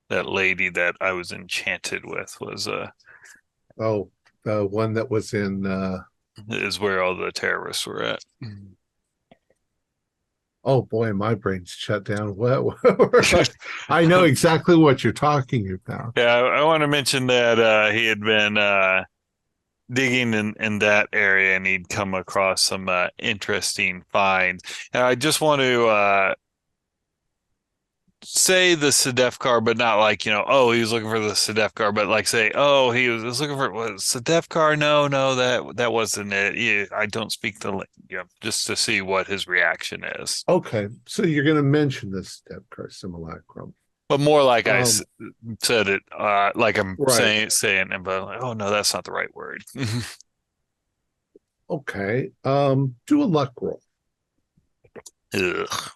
lady that I was enchanted with was the one that was in is where all the terrorists were at. Oh boy, my brain's shut down. I know exactly what you're talking about. Yeah, I want to mention that he had been digging in that area and he'd come across some interesting finds. And I just want to say the Sedefkar, but not like, he was looking for the Sedefkar, but like say, he was looking for Sedefkar. No, that wasn't it. Yeah, I don't speak just to see what his reaction is. Okay, so you're going to mention this Sedefkar simulacrum. But more like I said it, like I'm saying, but like, oh no, that's not the right word. Okay, do a luck roll. Ugh.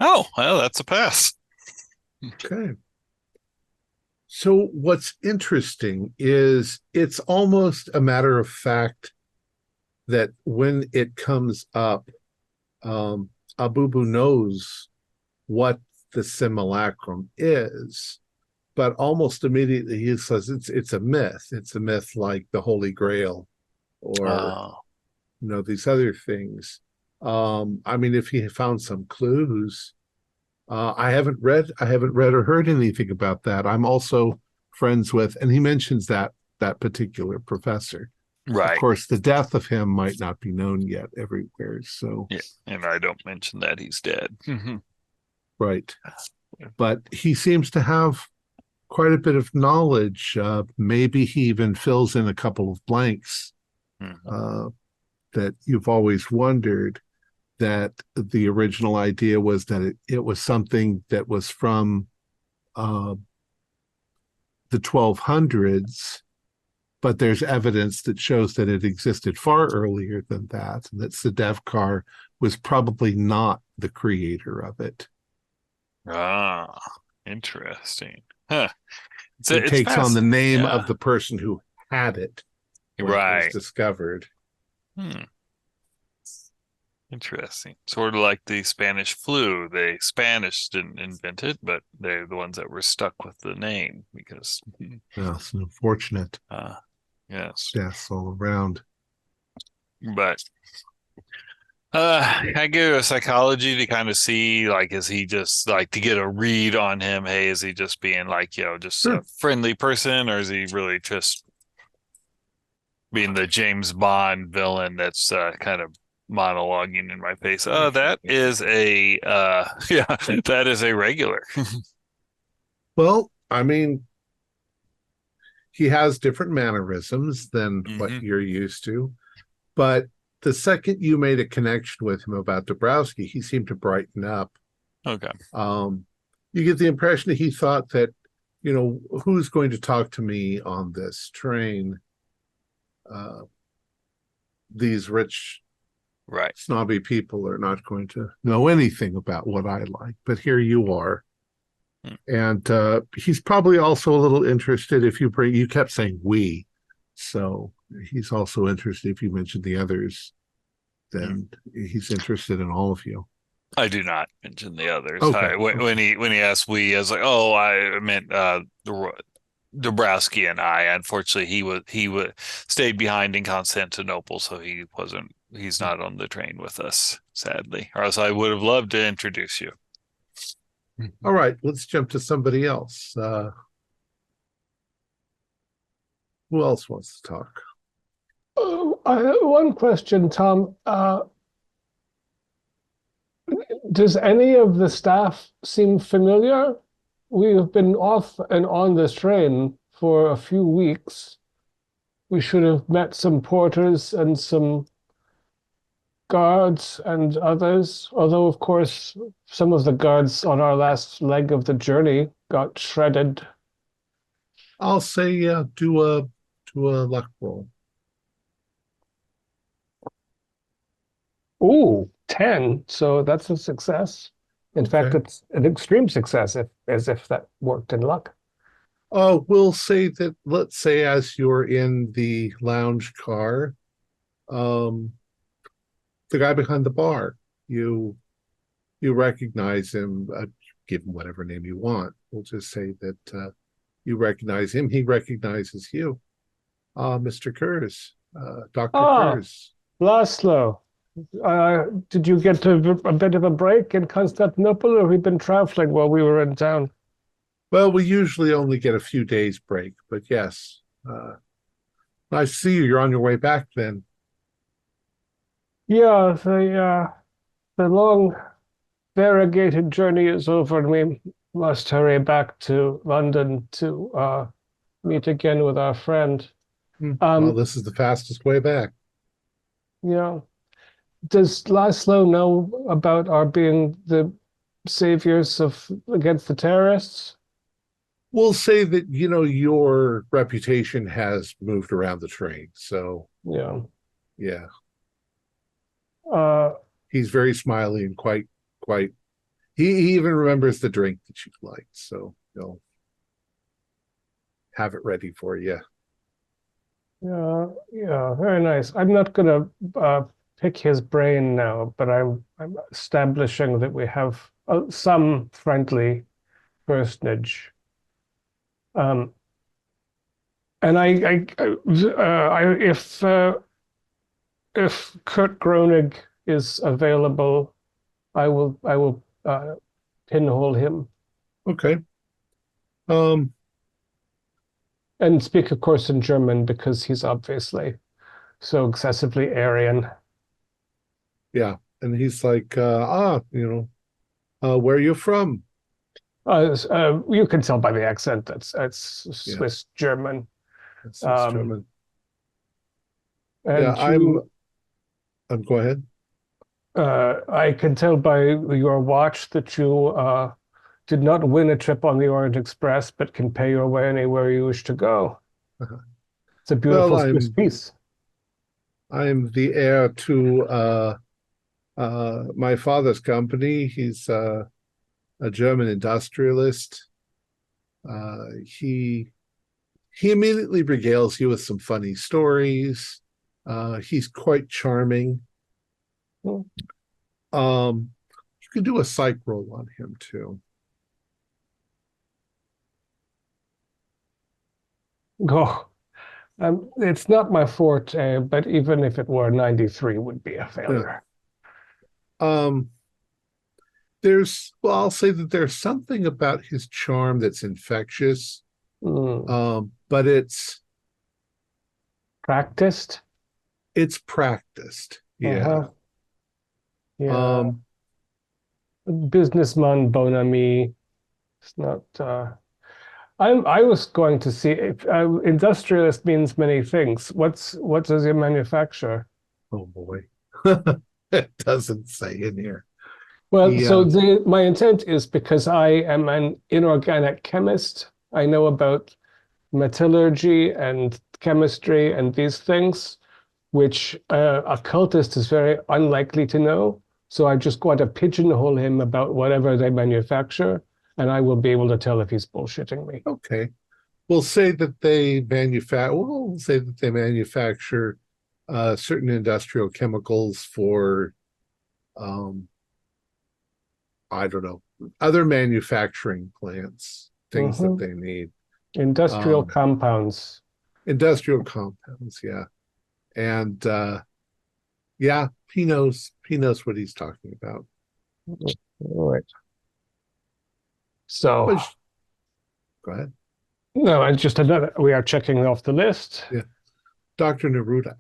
Oh, well, that's a pass. Okay. So what's interesting is it's almost a matter of fact that when it comes up, Abubu knows what the simulacrum is, but almost immediately he says it's a myth. It's a myth like the Holy Grail or these other things. If he found some clues, I haven't read or heard anything about that. I'm also friends with, and he mentions that particular professor. Right. Of course, the death of him might not be known yet everywhere. So yeah, and I don't mention that he's dead. Right. But he seems to have quite a bit of knowledge. Maybe he even fills in a couple of blanks that you've always wondered, that the original idea was that it was something that was from the 1200s, but there's evidence that shows that it existed far earlier than that, and that Sedefkar was probably not the creator of it. Ah, interesting. Huh. It It's takes on the name yeah. of the person who had it when it was Right. discovered. Hmm. Interesting. Sort of like the Spanish flu. The Spanish didn't invent it, but they're the ones that were stuck with the name because, Well, it's unfortunate. yes. Deaths all around. But I give a psychology to kind of see, like, is he just like to get a read on him? Hey, is he just being like, just Sure. a friendly person, or is he really just being the James Bond villain that's kind of monologuing in my face? Oh, that is a yeah, that is a regular. Well, I mean, he has different mannerisms than what Mhm. you're used to, but the second you made a connection with him about Dabrowski, he seemed to brighten up. Okay. You get the impression that he thought that, who's going to talk to me on this train? These rich, Right. snobby people are not going to know anything about what I like, but here you are. And he's probably also a little interested if you kept saying we. So he's also interested if you mentioned the others, then he's interested in all of you. I do not mention the others. Okay. When he asked we, I was like, oh, I meant Dabrowski and I. Unfortunately, he stayed behind in Constantinople, so he's not on the train with us, sadly. Or else I would have loved to introduce you. All right, let's jump to somebody else. Who else wants to talk? I have one question, Tom. Does any of the staff seem familiar? We have been off and on this train for a few weeks. We should have met some porters and some guards and others, although, of course, some of the guards on our last leg of the journey got shredded. I'll say do a luck roll. Ooh, 10. So that's a success. In fact, it's an extreme success, as if that worked in luck. We'll say that, let's say as you're in the lounge car, the guy behind the bar, you recognize him, give him whatever name you want. We'll just say that you recognize him, he recognizes you. Mr. Kurz, Dr. Kurz. Laszlo. Did you get a bit of a break in Constantinople, or have we been traveling while we were in town? Well, we usually only get a few days break, but yes. Nice to see you. You're on your way back then. Yeah, the long variegated journey is over, and we must hurry back to London to meet again with our friend. Well, this is the fastest way back. Yeah. Does Laszlo know about our being the saviors against the terrorists? We'll say that, your reputation has moved around the train. So, Yeah. yeah. Uh, He's very smiley and quite, he even remembers the drink that you liked. So he'll have it ready for you. yeah, very nice. I'm not gonna pick his brain now, but I'm establishing that we have some friendly personage. And if Kurt Groening is available, I will pinhole him. Okay. Um, And speak, of course, in German because he's obviously so excessively Aryan. yeah. And he's like, where are you from? You can tell by the accent that's Swiss German. That's Swiss German. And yeah, go ahead. I can tell by your watch that you did not win a trip on the Orient Express, but can pay your way anywhere you wish to go. It's a beautiful Swiss piece. I'm the heir to my father's company. He's a German industrialist. He immediately regales you with some funny stories. He's quite charming. You can do a psych roll on him too. Oh, it's not my forte, but even if it were, 93 would be a failure. I'll say that there's something about his charm that's infectious. But it's practiced. It's practiced. Yeah. Yeah. Businessman bon ami. It's not. I was going to see if industrialist means many things. What does he manufacture? Oh boy, it doesn't say in here. Well, so my intent is because I am an inorganic chemist. I know about metallurgy and chemistry and these things, which a occultist is very unlikely to know. So I just want to pigeonhole him about whatever they manufacture, and I will be able to tell if he's bullshitting me. Okay. We'll say that they manufacture certain industrial chemicals for I don't know, other manufacturing plants, things that they need. Industrial compounds. Industrial compounds, yeah. And yeah, he knows what he's talking about. All right. So go ahead. No, and just another, we are checking off the list. Yeah. Dr. Neruda.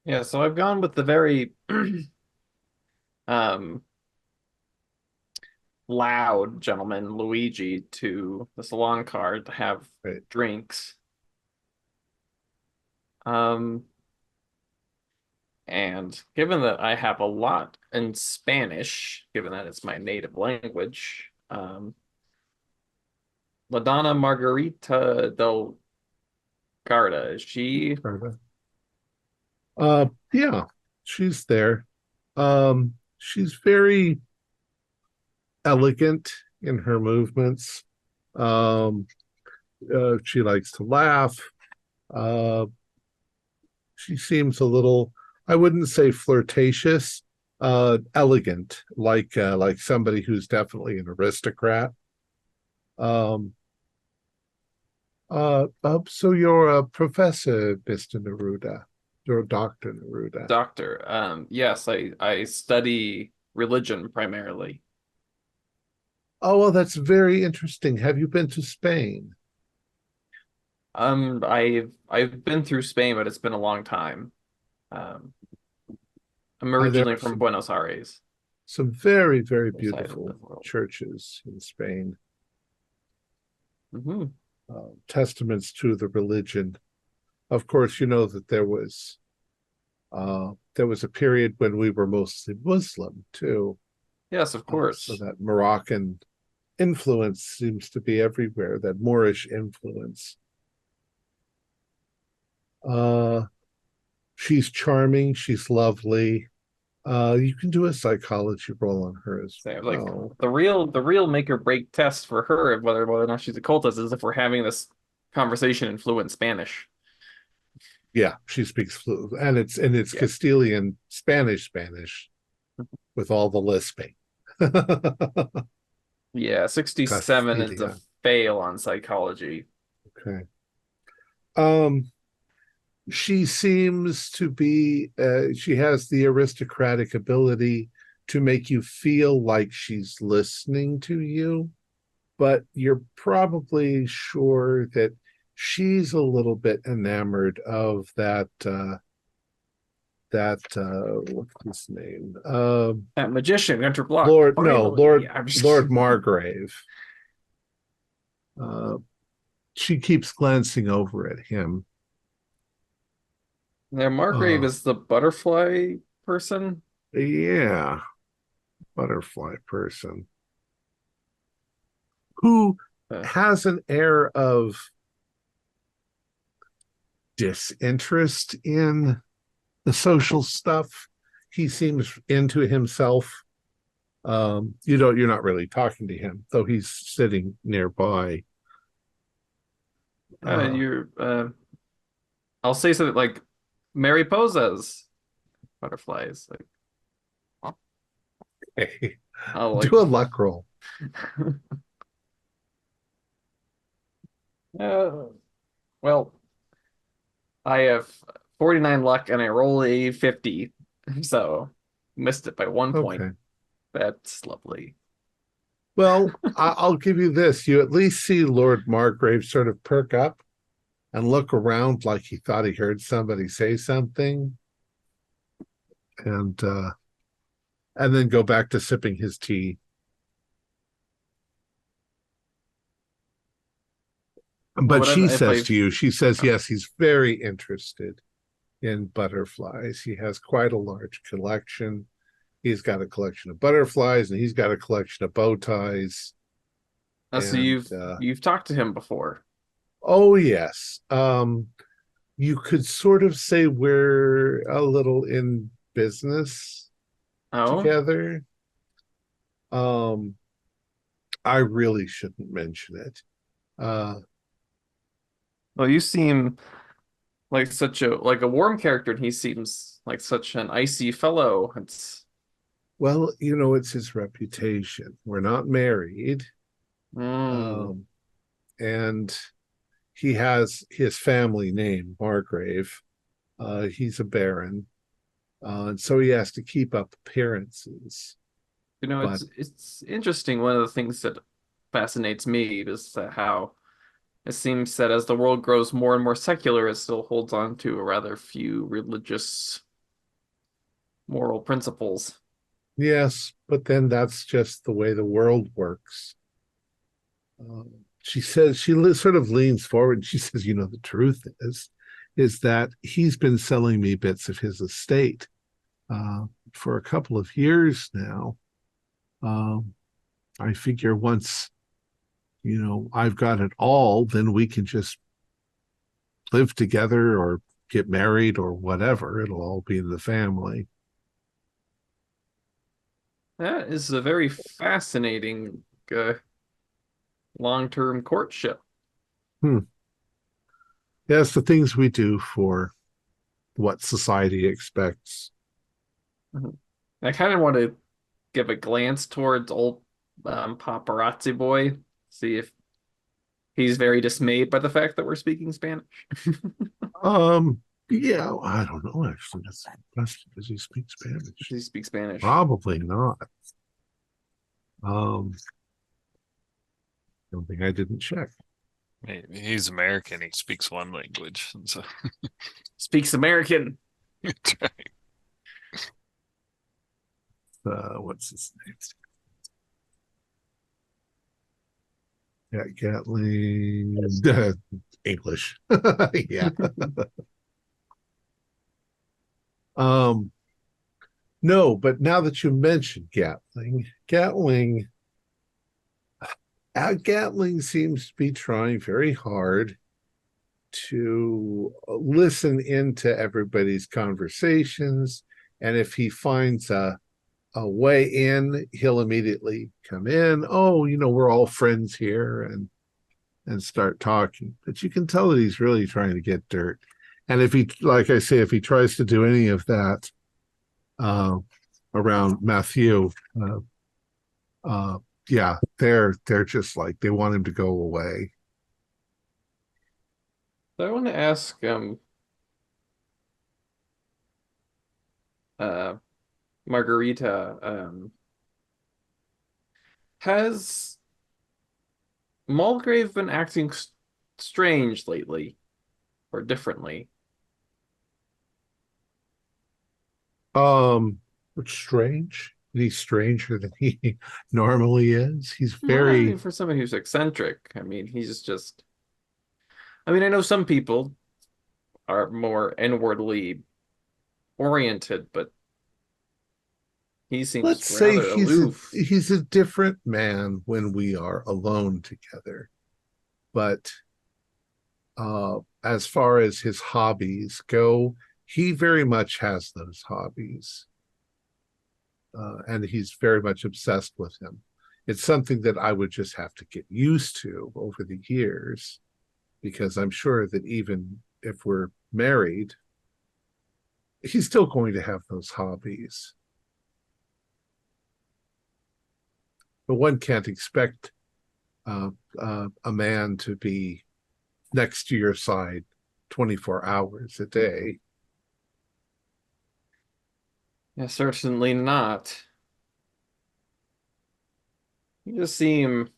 Yeah, so I've gone with the very loud gentleman, Luigi, to the salon card to have drinks. And given that I have a lot in Spanish, given that it's my native language, La Donna Margarita del Garda, is she? Yeah, she's there. She's very elegant in her movements. She likes to laugh. She seems a little, I wouldn't say flirtatious, elegant, like somebody who's definitely an aristocrat. So you're a professor, Mr. Neruda. You're Dr. Neruda. Doctor. Yes, I study religion primarily. Oh, well, that's very interesting. Have you been to Spain? I've been through Spain, but it's been a long time. I'm originally from Buenos Aires. Some very, very beautiful churches in Spain. Testaments to the religion. Of course, you know that there was a period when we were mostly Muslim too. Yes, of course. So that Moroccan influence seems to be everywhere, that Moorish influence. She's charming, she's lovely. You can do a psychology roll on her as well. Like the real make or break test for her, whether or not she's a cultist, is if we're having this conversation in fluent Spanish. Yeah, she speaks fluent, and it's Castilian Spanish with all the lisping. Yeah, 67 is a fail on psychology. Okay. She seems to be, she has the aristocratic ability to make you feel like she's listening to you, but you're probably sure that she's a little bit enamored of that what's his name? That magician, Gunter Block. Lord Margrave. She keeps glancing over at him. Now, Margrave is the butterfly person? Yeah. butterfly person who has an air of disinterest in the social stuff. He seems into himself. You're not really talking to him, though he's sitting nearby. I'll say something like Mariposas, butterflies. Like, Hey, I'll do a luck roll. Well, I have 49 luck and I roll a 50, so missed it by 1 point. Okay. That's lovely. Well, I'll give you this. You at least see Lord Margrave sort of perk up and look around like he thought he heard somebody say something, and then go back to sipping his tea. But she says to you, she says, yes, he's very interested in butterflies. He has quite a large collection. He's got a collection of butterflies, and he's got a collection of bow ties. So you've talked to him before. Oh, yes. You could sort of say we're a little in business together. I really shouldn't mention it. Well, you seem like such a warm character, and he seems like such an icy fellow. Well, it's his reputation. We're not married. And he has his family name, Margrave. He's a baron. And so he has to keep up appearances. It's interesting. One of the things that fascinates me is how it seems that as the world grows more and more secular, it still holds on to a rather few religious moral principles. Yes, but then that's just the way the world works. She says, she sort of leans forward and she says, the truth is that he's been selling me bits of his estate for a couple of years now. I figure once, I've got it all, then we can just live together or get married or whatever. It'll all be in the family. That is a very fascinating long-term courtship. Yes, the things we do for what society expects. I kind of want to give a glance towards old paparazzi boy, see if he's very dismayed by the fact that we're speaking Spanish. Yeah, I don't know, actually. That's the question. Does he speak Spanish? Does he speak Spanish? Probably not. I don't think I didn't check. He's American. He speaks one language. So. Speaks American. That's right. What's his name? Yeah, Gatling. English. Yeah. No, but now that you mentioned Gatling seems to be trying very hard to listen into everybody's conversations, and if he finds a way in, he'll immediately come in. Oh, we're all friends here, and start talking. But you can tell that he's really trying to get dirt. And if he, like I say, if he tries to do any of that around Matthew, yeah, they're just like, they want him to go away. So I want to ask Margarita, has Mulgrave been acting strange lately or differently? It's strange. He's stranger than he normally is. He's I very mean, for somebody who's eccentric. I mean, he's just. I mean, I know some people are more inwardly oriented, but He seems Let's say rather aloof. he's a different man when we are alone together. But as far as his hobbies go, he very much has those hobbies. And he's very much obsessed with him. It's something that I would just have to get used to over the years, because I'm sure that even if we're married, he's still going to have those hobbies. But one can't expect a man to be next to your side 24 hours a day. Yeah, certainly not. You just seem,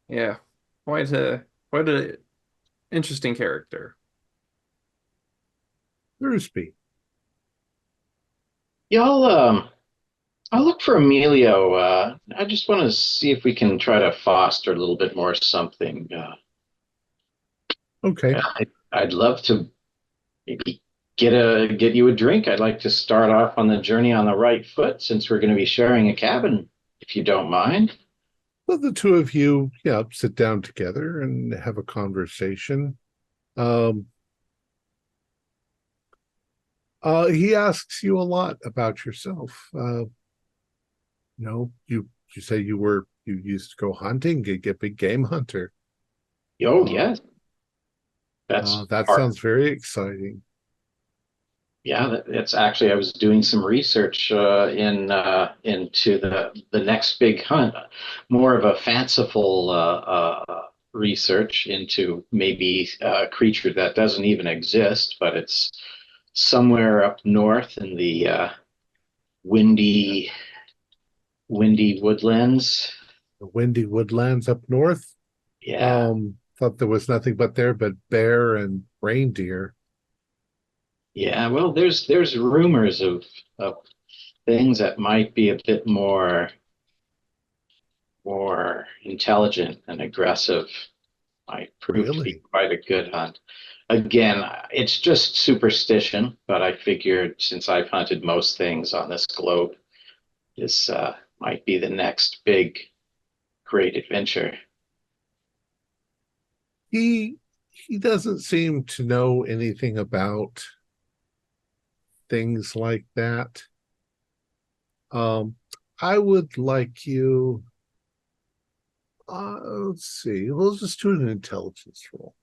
yeah, quite a interesting character. Thursby. Y'all, I'll look for Emilio. I just want to see if we can try to foster a little bit more something. Okay. I'd love to maybe get you a drink. I'd like to start off on the journey on the right foot, since we're going to be sharing a cabin, if you don't mind. Well, the two of you, sit down together and have a conversation. He asks you a lot about yourself. You say you used to go hunting, get a big game hunter. Oh, yes. That's that part. sounds very exciting. Yeah, that's actually, I was doing some research into the next big hunt, more of a fanciful research into maybe a creature that doesn't even exist, but it's somewhere up north in the windy woodlands. The windy woodlands up north. Yeah. Thought there was nothing but bear and reindeer. Yeah, well, there's rumors of things that might be a bit more intelligent and aggressive. Might prove to be Really? quite a good hunt. Again, it's just superstition, but I figured since I've hunted most things on this globe, this might be the next big, great adventure. He doesn't seem to know anything about things like that. I would like you. Let's see. We'll just do an intelligence roll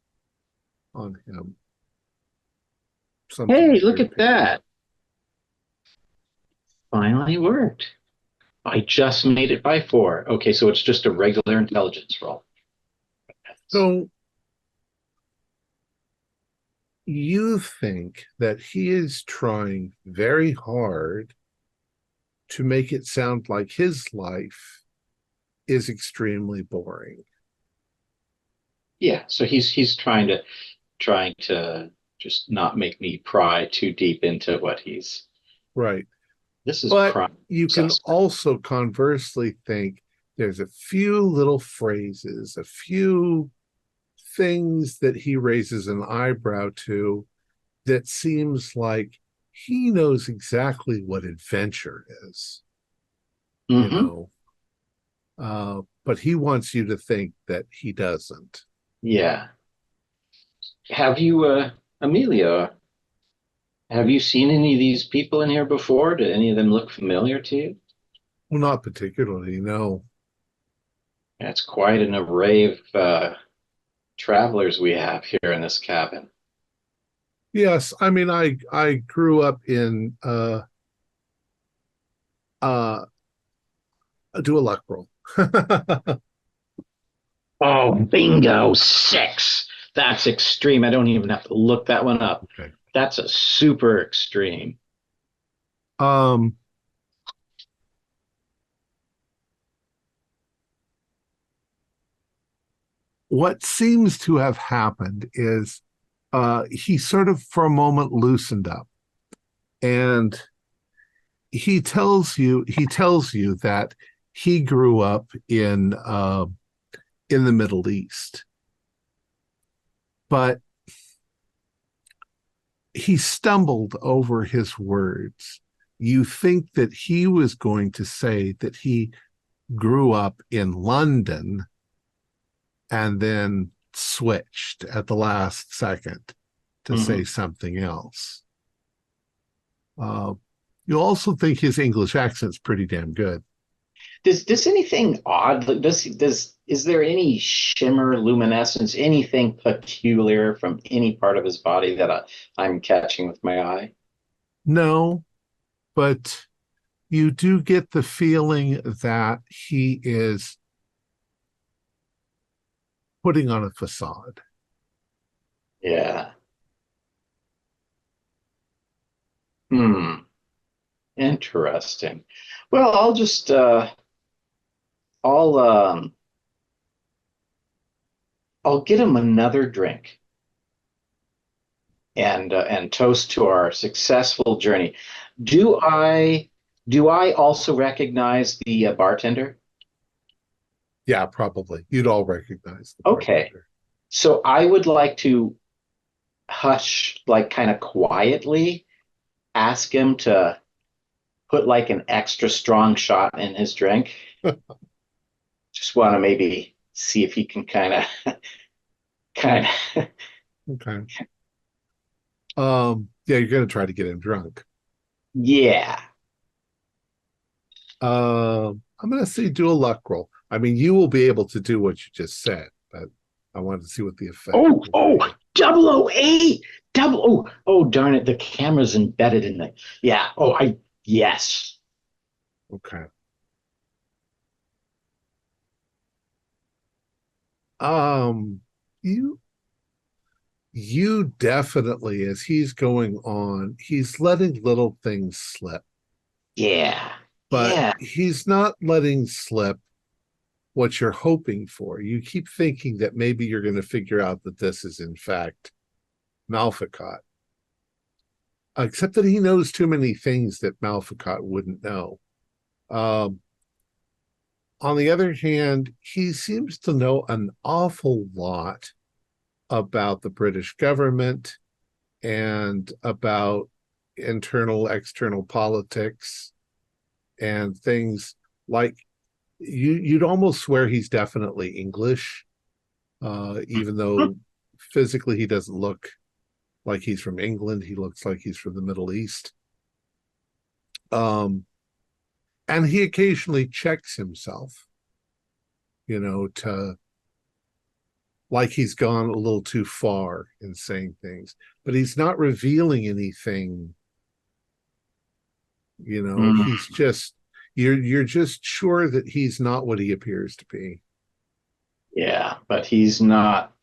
on him. Something Hey, that look you're at that. Finally worked. I just made it by 4. Okay, so it's just a regular intelligence roll. So you think that he is trying very hard to make it sound like his life is extremely boring. Yeah, so he's trying to just not make me pry too deep into what he's. Right. This is But prime you can suspect. also conversely think there's a few little phrases, a few things that he raises an eyebrow to that seems like he knows exactly what adventure is, Mm-hmm. but he wants you to think that he doesn't. Yeah. Have you, Amelia, have you seen any of these people in here before? Do any of them look familiar to you? Well, not particularly, no. That's quite an array of travelers we have here in this cabin. Yes, I mean, I grew up in do a luck roll. Oh, bingo, 6. That's extreme. I don't even have to look that one up. Okay. That's a super extreme. Um, what seems to have happened is he sort of for a moment loosened up, and he tells you that he grew up in the Middle East, but he stumbled over his words. You think that he was going to say that he grew up in London and then switched at the last second to say something else. You also think his English accent's pretty damn good. Does anything odd? Is there any shimmer, luminescence, anything peculiar from any part of his body that I'm catching with my eye? No, but you do get the feeling that he is putting on a facade. Yeah. Interesting. Well, I'll I'll get him another drink and toast to our successful journey. Do I also recognize the bartender? Yeah, probably. You'd all recognize the Okay. bartender. So I would like to hush, like kind of quietly, ask him to put like an extra strong shot in his drink. Just want to maybe see if he can kind of. Okay. Yeah, you're gonna try to get him drunk. Yeah. I'm gonna say do a luck roll. I mean, you will be able to do what you just said, but I wanted to see what the effect. Oh, 008. Darn it. The camera's embedded in the. Yeah. Yes. Okay. You definitely, as he's going on, he's letting little things slip, Yeah. but Yeah. he's not letting slip what you're hoping for. You keep thinking that maybe you're going to figure out that this is in fact Malfacott, except that he knows too many things that Malfacott wouldn't know. On the other hand, he seems to know an awful lot about the British government and about internal, external politics and things like you'd almost swear he's definitely English, even though physically he doesn't look like he's from England. He looks like he's from the Middle East. And he occasionally checks himself, to like he's gone a little too far in saying things, but he's not revealing anything. He's just you're just sure that he's not what he appears to be. Yeah, but he's not.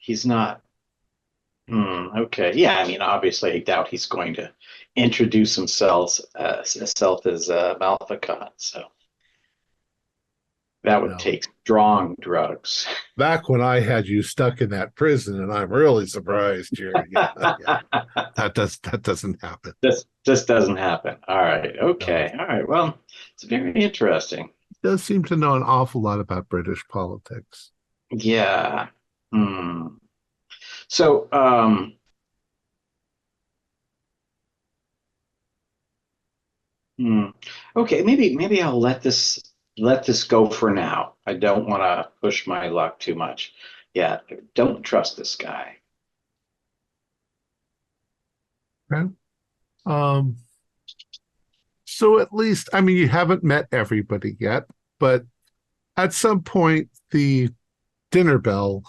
Okay. Yeah, I mean, obviously, I doubt he's going to introduce himself as Malfacott. So that would No. take strong drugs. Back when I had you stuck in that prison, and I'm really surprised, Jerry. Yeah. That doesn't happen. This doesn't happen. All right. Okay. All right. Well, it's very interesting. He does seem to know an awful lot about British politics. Yeah. So, okay, maybe I'll let this go for now. I don't want to push my luck too much. Yeah, don't trust this guy. Okay. So at least, I mean, you haven't met everybody yet, but at some point the dinner bell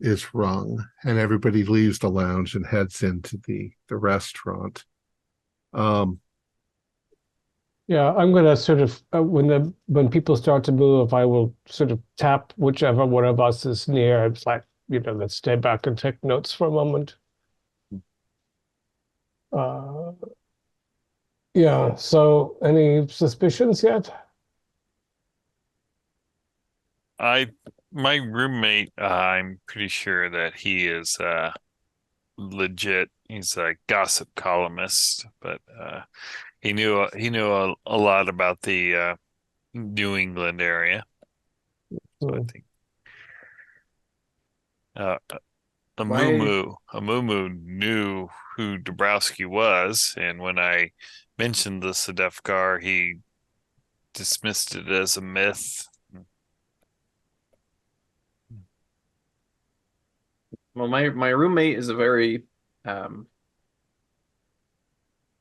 is rung and everybody leaves the lounge and heads into the restaurant. Yeah, I'm gonna sort of when people start to move, I will sort of tap whichever one of us is near. It's like, let's stay back and take notes for a moment. Yeah, so any suspicions yet? My roommate, I'm pretty sure that he is legit. He's a gossip columnist, but he knew a lot about the New England area. So I think Amumu knew who Dabrowski was, and when I mentioned the Sedefkar, he dismissed it as a myth. Well, my roommate is a very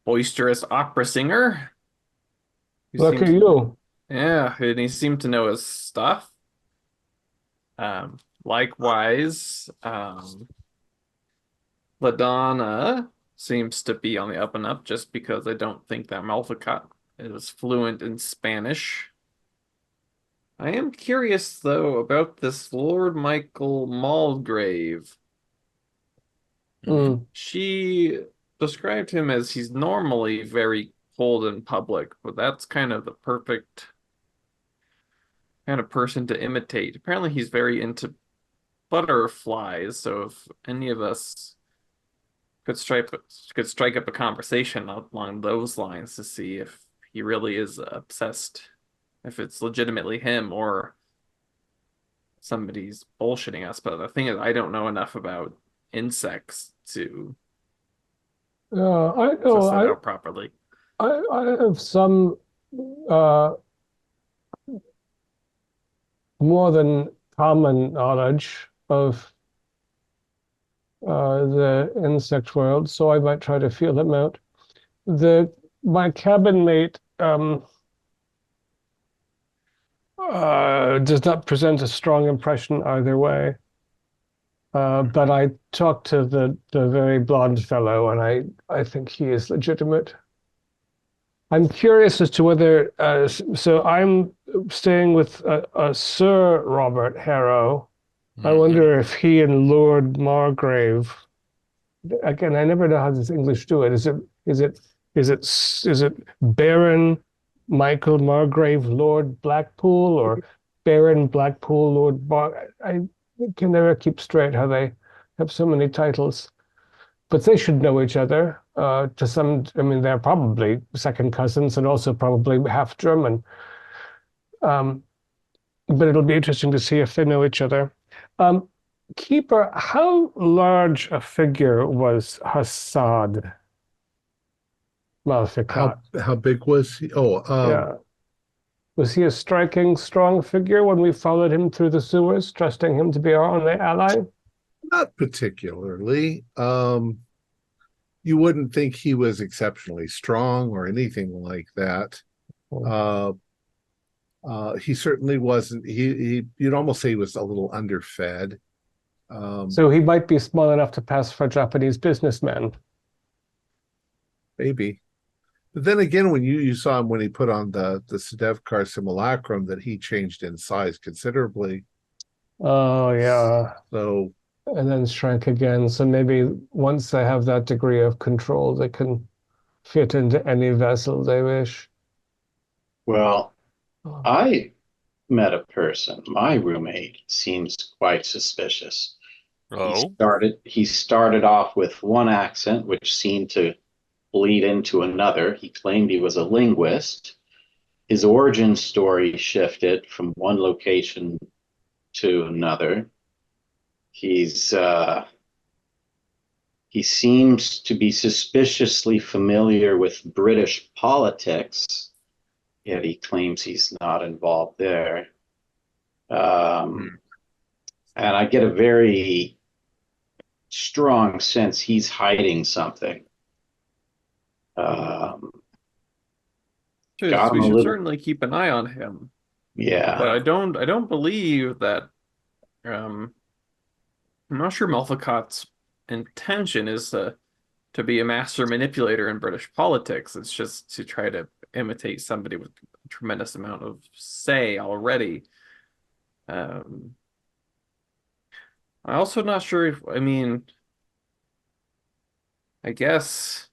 boisterous opera singer. Look at you. Yeah, and he seemed to know his stuff. Likewise, LaDonna seems to be on the up and up just because I don't think that Malficott is fluent in Spanish. I am curious, though, about this Lord Michael Mulgrave. Mm. She described him as he's normally very cold in public, but that's kind of the perfect kind of person to imitate. Apparently, he's very into butterflies, so if any of us could strike up a conversation along those lines to see if he really is obsessed, if it's legitimately him or somebody's bullshitting us. But the thing is, I don't know enough about insects to I suss know. that out properly. I have some uh, more than common knowledge of the insect world, so I might try to feel them out. My cabin mate does not present a strong impression either way. But I talked to the very blonde fellow, and I think he is legitimate. I'm curious as to whether so I'm staying with Sir Robert Harrow. I wonder if he and Lord Margrave. Again, I never know how this English do it. Is it Baron Michael Margrave, Lord Blackpool, or Baron Blackpool, Lord I can never keep straight how they have so many titles. But they should know each other. I mean, they're probably second cousins and also probably half German. But it'll be interesting to see if they know each other. Keeper, how large a figure was Hassad Malfikat? How big was he? Yeah. Was he a striking, strong figure when we followed him through the sewers, trusting him to be our only ally? Not particularly. You wouldn't think he was exceptionally strong or anything like that. He certainly wasn't. You'd almost say he was a little underfed. So he might be small enough to pass for a Japanese businessman. Maybe. But then again, when you saw him when he put on the Sedefkar simulacrum, that he changed in size considerably. Oh, yeah. So, and then shrank again. So maybe once they have that degree of control, they can fit into any vessel they wish. Well, I met a person. My roommate seems quite suspicious. Oh, He started off with one accent, which seemed to bleed into another. He claimed he was a linguist. His origin story shifted from one location to another. He seems to be suspiciously familiar with British politics, yet he claims he's not involved there. And I get a very strong sense he's hiding something. We should certainly keep an eye on him. Yeah. But I don't believe that I'm not sure Malficott's intention is to be a master manipulator in British politics. It's just to try to imitate somebody with a tremendous amount of say already. I'm also not sure if, I mean, I guess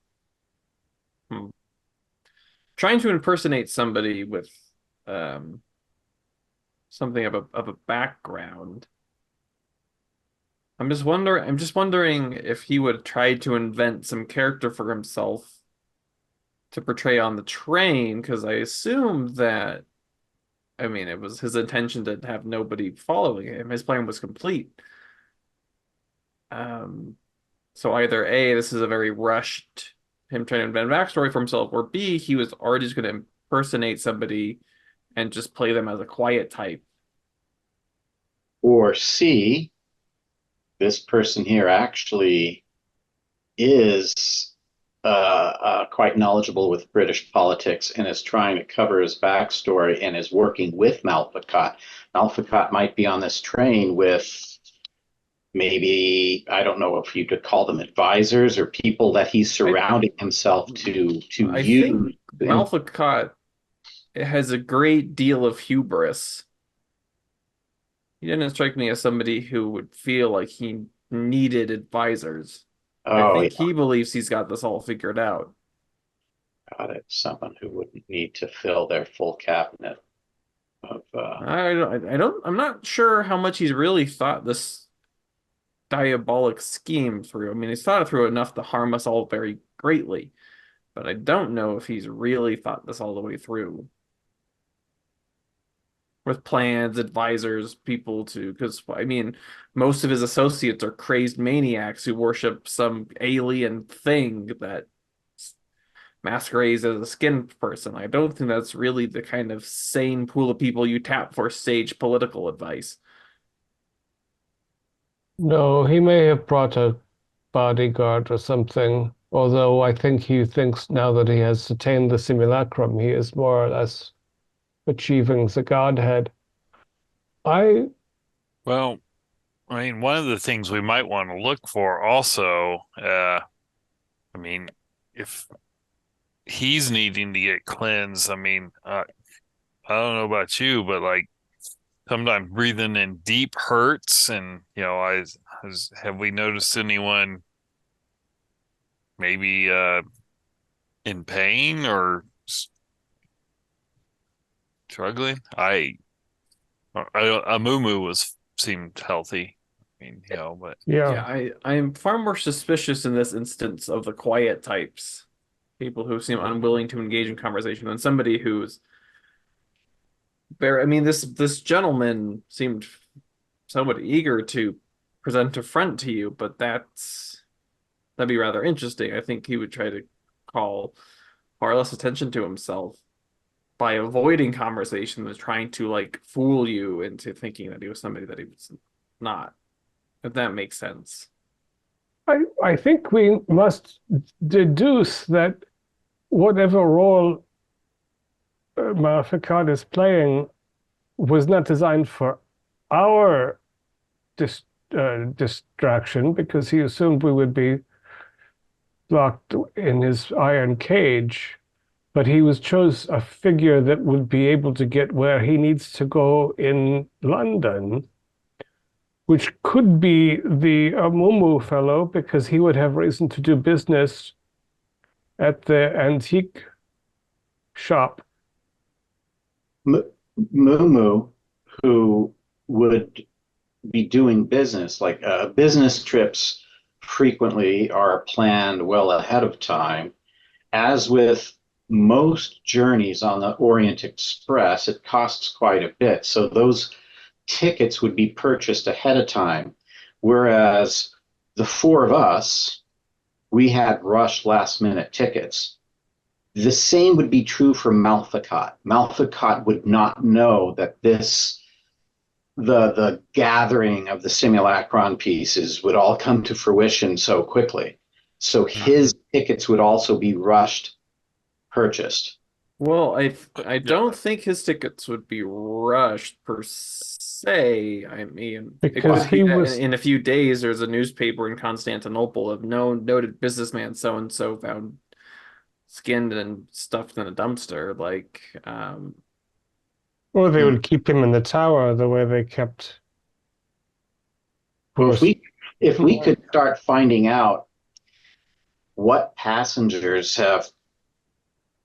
trying to impersonate somebody with something of a background. I'm just wondering if he would try to invent some character for himself to portray on the train, because I assume that, I mean, it was his intention to have nobody following him. His plan was complete. So either A, this is a very rushed him trying to invent a backstory for himself, or B, he was already just going to impersonate somebody and just play them as a quiet type. Or C, this person here actually is quite knowledgeable with British politics and is trying to cover his backstory and is working with Malfacott. Malfacott might be on this train with maybe, I don't know if you could call them advisors or people that he's surrounding himself to I use. think Malfacott has a great deal of hubris. He didn't strike me as somebody who would feel like he needed advisors. I think Yeah, he believes he's got this all figured out. got it. Someone who wouldn't need to fill their full cabinet of. I'm not sure how much he's really thought this diabolic scheme through. I mean, he's thought it through enough to harm us all very greatly, but I don't know if he's really thought this all the way through. With plans, advisors, people to, because I mean, most of his associates are crazed maniacs who worship some alien thing that masquerades as a skin person. I don't think that's really the kind of sane pool of people you tap for sage political advice. No, he may have brought a bodyguard or something, although I think he thinks now that he has attained the simulacrum, he is more or less achieving the godhead. Well, I mean, one of the things we might want to look for also, I mean, if he's needing to get cleansed, I mean, I don't know about you, but like sometimes breathing in deep hurts, and have we noticed anyone maybe in pain or struggling? Amumu seemed healthy. I mean, but Yeah, I'm far more suspicious in this instance of the quiet types, people who seem unwilling to engage in conversation, than somebody who's very. I mean, this gentleman seemed somewhat eager to present a front to you, but that'd be rather interesting. I think he would try to call far less attention to himself by avoiding conversation than trying to like fool you into thinking that he was somebody that he was not, if that makes sense. I think we must deduce that whatever role Malfacott is playing was not designed for our distraction, because he assumed we would be locked in his iron cage. But he chose a figure that would be able to get where he needs to go in London, which could be the Mumu fellow, because he would have reason to do business at the antique shop. Mumu, who would be doing business, like business trips frequently are planned well ahead of time. As with most journeys on the Orient Express, it costs quite a bit. So those tickets would be purchased ahead of time. Whereas the four of us, we had rushed last minute tickets. The same would be true for Malfacott. Malfacott would not know that the gathering of the simulacron pieces would all come to fruition so quickly. So his tickets would also be rushed, purchased. Well, I don't think his tickets would be rushed per se. I mean, because he was in a few days. There's a newspaper in Constantinople of noted businessman so and so found skinned and stuffed in a dumpster. Like, or they would keep him in the tower the way they kept. Well, if we could start finding out what passengers have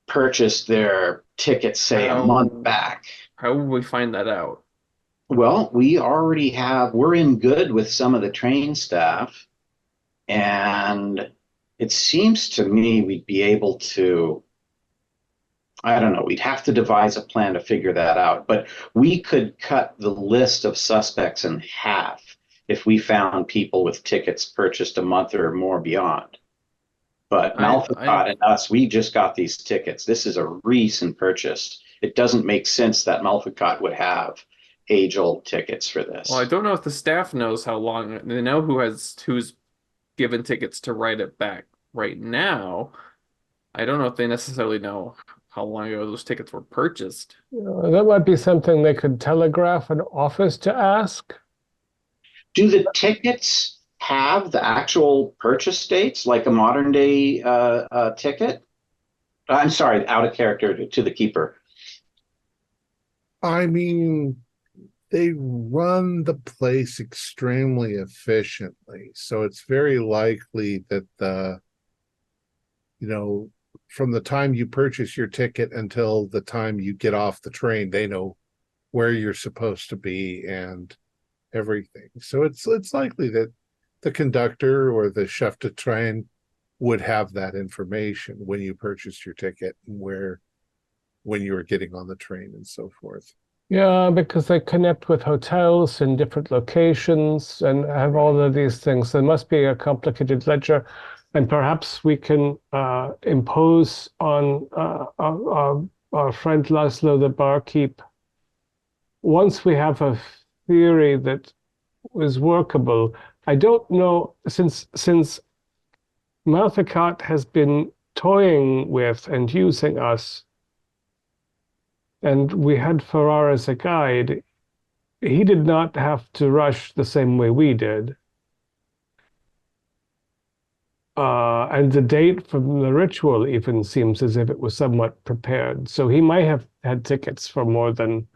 purchased their tickets, say, a month back. How would we find that out? Well, we're in good with some of the train staff, and it seems to me we'd be able to, I don't know, we'd have to devise a plan to figure that out, but we could cut the list of suspects in half if we found people with tickets purchased a month or more beyond. But Malficott and us, we just got these tickets. This is a recent purchase. It doesn't make sense that Malficott would have age-old tickets for this. Well, I don't know if the staff knows how long. They know who's given tickets to Write It Back right now. I don't know if they necessarily know how long ago those tickets were purchased. That might be something they could telegraph an office to ask. Do the tickets have the actual purchase dates, like a modern day ticket? I'm sorry, out of character to the keeper. I mean, they run the place extremely efficiently, so it's very likely that from the time you purchase your ticket until the time you get off the train, they know where you're supposed to be and everything. So it's likely that the conductor or the chef de train would have that information when you purchased your ticket and when you were getting on the train and so forth. Yeah, because they connect with hotels in different locations and have all of these things. There must be a complicated ledger, and perhaps we can impose on our friend Laszlo, the barkeep, once we have a theory that is workable. I don't know, since Malficott has been toying with and using us, and we had Farrar as a guide, he did not have to rush the same way we did. And the date from the ritual even seems as if it was somewhat prepared. So he might have had tickets for more than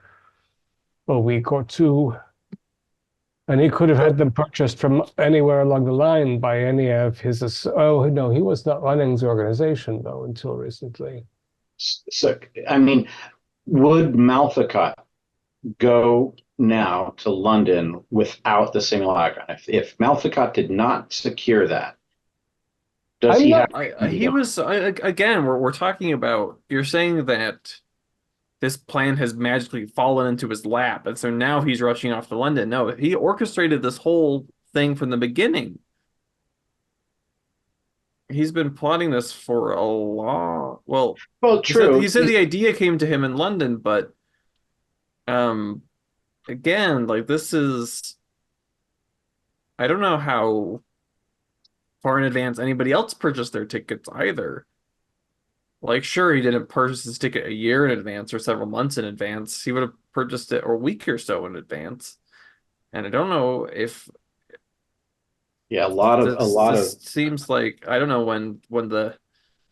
a week or two. And he could have had them purchased from anywhere along the line by any of his. Oh, no, he was not running the organization, though, until recently. So, I mean, would Malficott go now to London without the simulacrum? If Malficott did not secure that, does he have? He was again. We're talking about. You're saying that this plan has magically fallen into his lap, and so now he's rushing off to London. No, he orchestrated this whole thing from the beginning. He's been plotting this for a long. Well, true. He said the idea came to him in London, but again, like this is. I don't know how far in advance anybody else purchased their tickets either. Like, sure, he didn't purchase his ticket a year in advance or several months in advance. He would have purchased it a week or so in advance. And I don't know if a lot of seems like, I don't know, when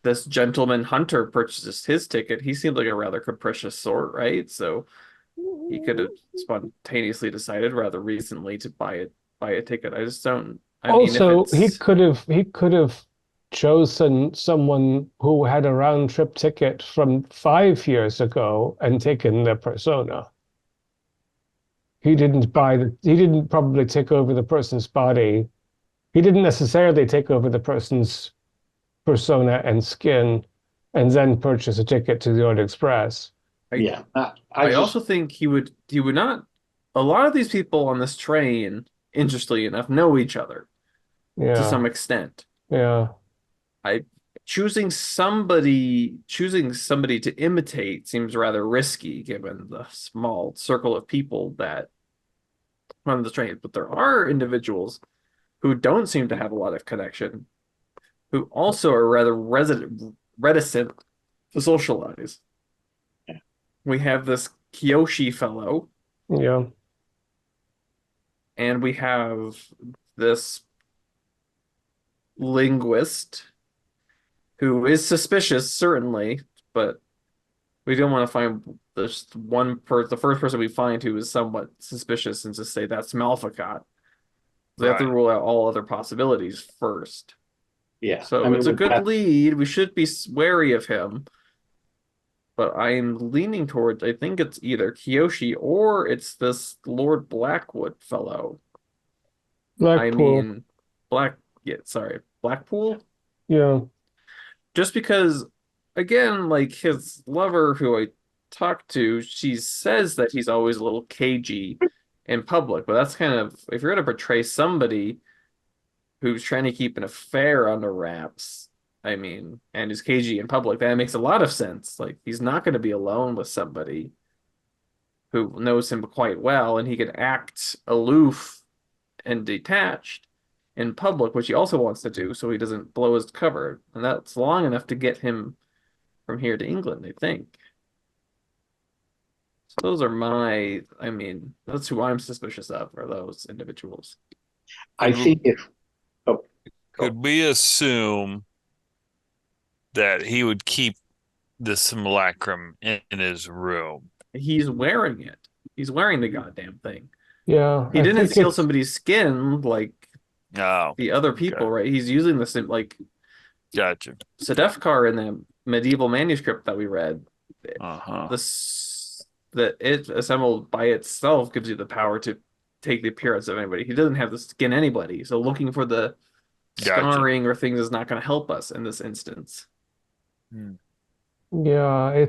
this gentleman Hunter purchases his ticket, he seemed like a rather capricious sort, right? So he could have spontaneously decided rather recently to buy a ticket. I just don't. He could have chosen someone who had a round trip ticket from 5 years ago and taken their persona. He didn't probably take over the person's body. He didn't necessarily take over the person's persona and skin and then purchase a ticket to the Orient Express. I also think he would not. A lot of these people on this train, interestingly enough, know each other to some extent. Yeah. Choosing somebody to imitate seems rather risky given the small circle of people that run the train. But there are individuals who don't seem to have a lot of connection, who also are rather reticent to socialize. Yeah. We have this Kyoshi fellow. Yeah. And we have this linguist who is suspicious, certainly, but we don't want to find this the first person we find who is somewhat suspicious and just say that's Malficott. We have to rule out all other possibilities first. Yeah. So it's a good lead. We should be wary of him. But I'm leaning towards, I think it's either Kyoshi or it's this Lord Blackwood fellow. Blackpool. Blackpool? Yeah. Just because, again, like his lover who I talked to, she says that he's always a little cagey in public, but that's kind of, if you're going to portray somebody who's trying to keep an affair under wraps, I mean, and is cagey in public, that makes a lot of sense. Like, he's not going to be alone with somebody who knows him quite well, and he can act aloof and detached in public, which he also wants to do, so he doesn't blow his cover. And that's long enough to get him from here to England, I think. So those are I mean, that's who I'm suspicious of, are those individuals. I think if Could we assume that he would keep the simulacrum in his room? He's wearing it. He's wearing the goddamn thing. Yeah, He I didn't think steal it's- somebody's skin like Oh, the other people, right? He's using the same, like gotcha. Sedefkar in the medieval manuscript that we read. Uh-huh. That it assembled by itself gives you the power to take the appearance of anybody. He doesn't have to skin anybody, so looking for the Gotcha. scarring or things is not going to help us in this instance. Yeah,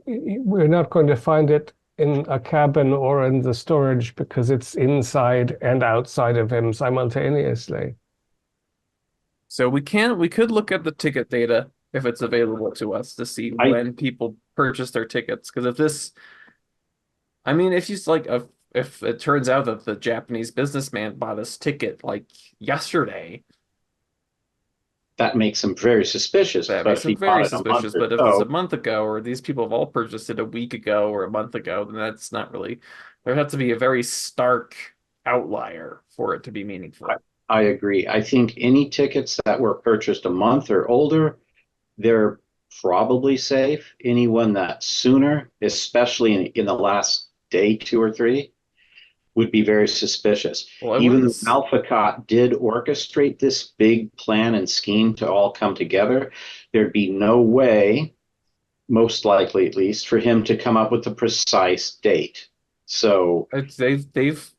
we're not going to find it in a cabin or in the storage because it's inside and outside of him simultaneously. So we could look at the ticket data if it's available to us to see when people purchase their tickets. Because if it turns out that the Japanese businessman bought his ticket like yesterday, that makes him very suspicious. that But makes if he him very bought it a month suspicious. or But if so, it's a month ago, or these people have all purchased it a week ago or a month ago, then that's not really. There has to be a very stark outlier for it to be meaningful. I agree. I think any tickets that were purchased a month or older, they're probably safe. Anyone that's sooner, especially in the last day, 2 or 3, would be very suspicious. Well, Even though Malficott did orchestrate this big plan and scheme to all come together, there'd be no way, most likely at least, for him to come up with a precise date. So they've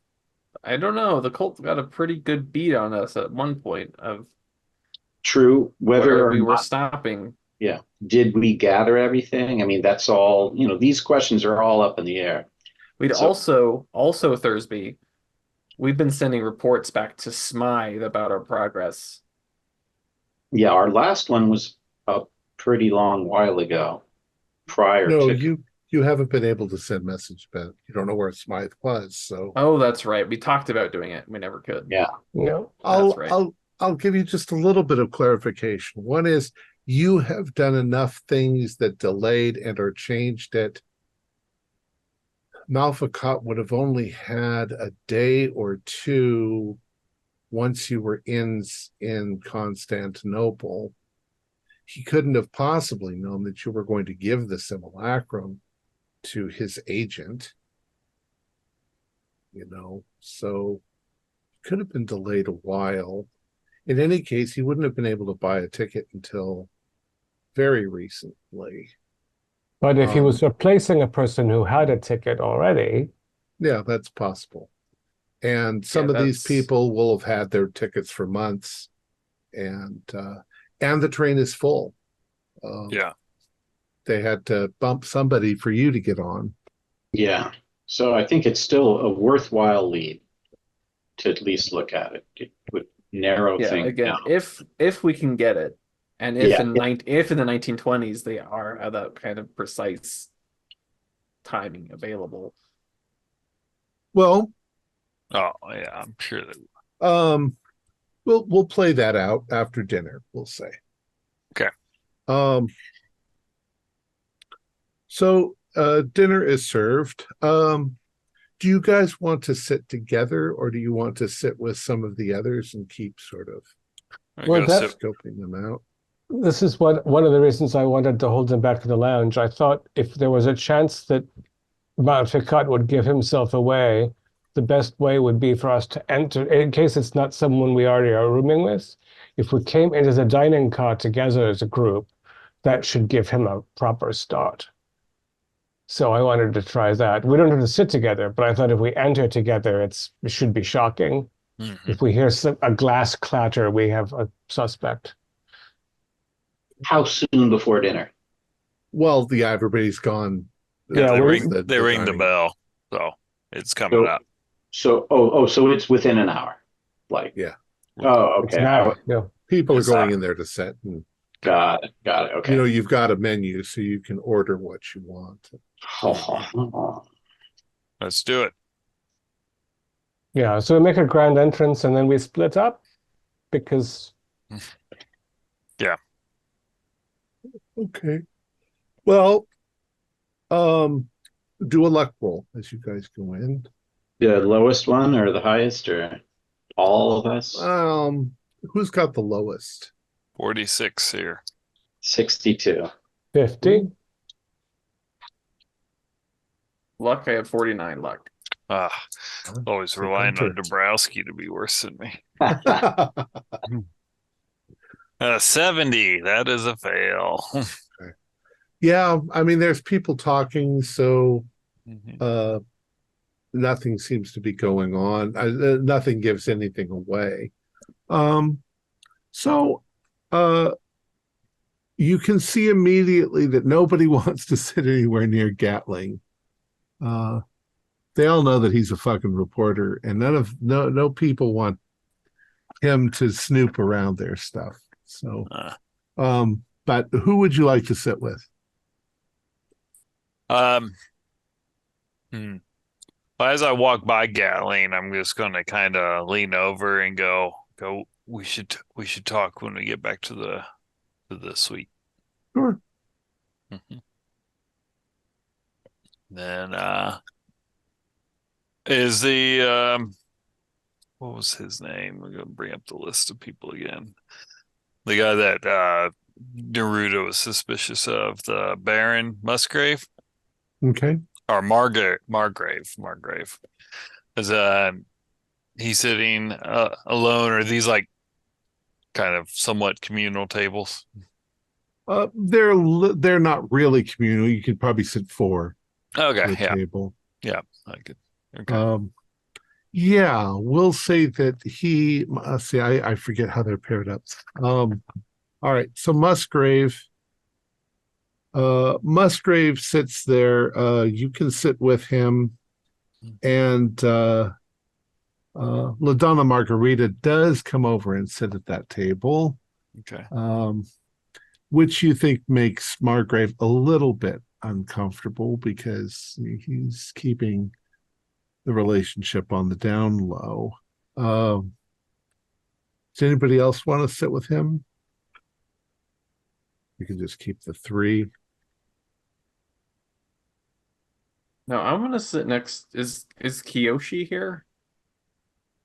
I don't know, the cult got a pretty good beat on us at one point of true, whether where or we were not, stopping. yeah, did we gather everything? I mean, that's all, these questions are all up in the air. We'd So- also Thursby, we've been sending reports back to Smythe about our progress. Yeah, our last one was a pretty long while ago, prior No, to. you haven't been able to send message, but you don't know where Smythe was. So Oh, that's right. We talked about doing it. We never could. Yeah. Yeah. That's right. I'll give you just a little bit of clarification. One is you have done enough things that delayed and or changed it. Malficott would have only had a day or two once you were in Constantinople. He couldn't have possibly known that you were going to give the simulacrum to his agent, so it could have been delayed a while. In any case, he wouldn't have been able to buy a ticket until very recently. But if he was replacing a person who had a ticket already, yeah, that's possible. And some of these people will have had their tickets for months, and the train is full. Yeah. They had to bump somebody for you to get on. Yeah. So I think it's still a worthwhile lead to at least look at it. It would narrow things Again, down. if we can get it, and if Yeah. if in the 1920s they are at that kind of precise timing available. Well, Oh, yeah, I'm sure that. we'll play that out after dinner, we'll say. Okay. So dinner is served. Do you guys want to sit together, or do you want to sit with some of the others and keep sort of Well, that's- scoping them out? this is one of the reasons I wanted to hold him back in the lounge. I thought if there was a chance that Malficott would give himself away, the best way would be for us to enter, in case it's not someone we already are rooming with. If we came in as a dining car together as a group, that should give him a proper start. So I wanted to try that. We don't have to sit together, but I thought if we enter together, it should be shocking. Mhm. If we hear a glass clatter, we have a suspect. How soon before dinner? Well, everybody's gone. Yeah, they we- ring the bell. So It's coming up. So it's within an hour. Like, Yeah. oh, It's okay. now. Yeah. People are It's going not- in there to sit, and Got it. Okay. you've got a menu, so you can order what you want. Let's do it. Yeah. So we make a grand entrance and then we split up because Okay. Well, do a luck roll as you guys go in. The lowest one or the highest or all of us? Who's got the lowest? 46 here. 62. 50. Luck, I have 49 luck. Always So relying on Hunter. Dabrowski to be worse than me. 70. That is a fail. Yeah, I mean, there's people talking, so Mhm. nothing seems to be going on. Nothing gives anything away. So you can see immediately that nobody wants to sit anywhere near Gatling. They all know that he's a fucking reporter, and no people want him to snoop around their stuff. So, but who would you like to sit with? As I walk by Gatling, I'm just going to kind of lean over and go. We should talk when we get back to the suite. Sure. Mhm. Then is the what was his name? We're gonna bring up the list of people again. The guy that Naruto was suspicious of, the Baron Musgrave Okay. or Margrave. Is he's sitting alone, or these like kind of somewhat communal tables? They're not really communal. You could probably sit four Okay, at a yeah, table. I could. Okay. Yeah, we'll say that he. See, I forget how they're paired up. All right, so Musgrave. Musgrave sits there. You can sit with him, and LaDonna Margarita does come over and sit at that table. Okay. Which you think makes Margrave a little bit uncomfortable because he's keeping the relationship on the down low. Does anybody else want to sit with him? You can just keep the three. No, I'm gonna sit next. Is Kiyoshi here?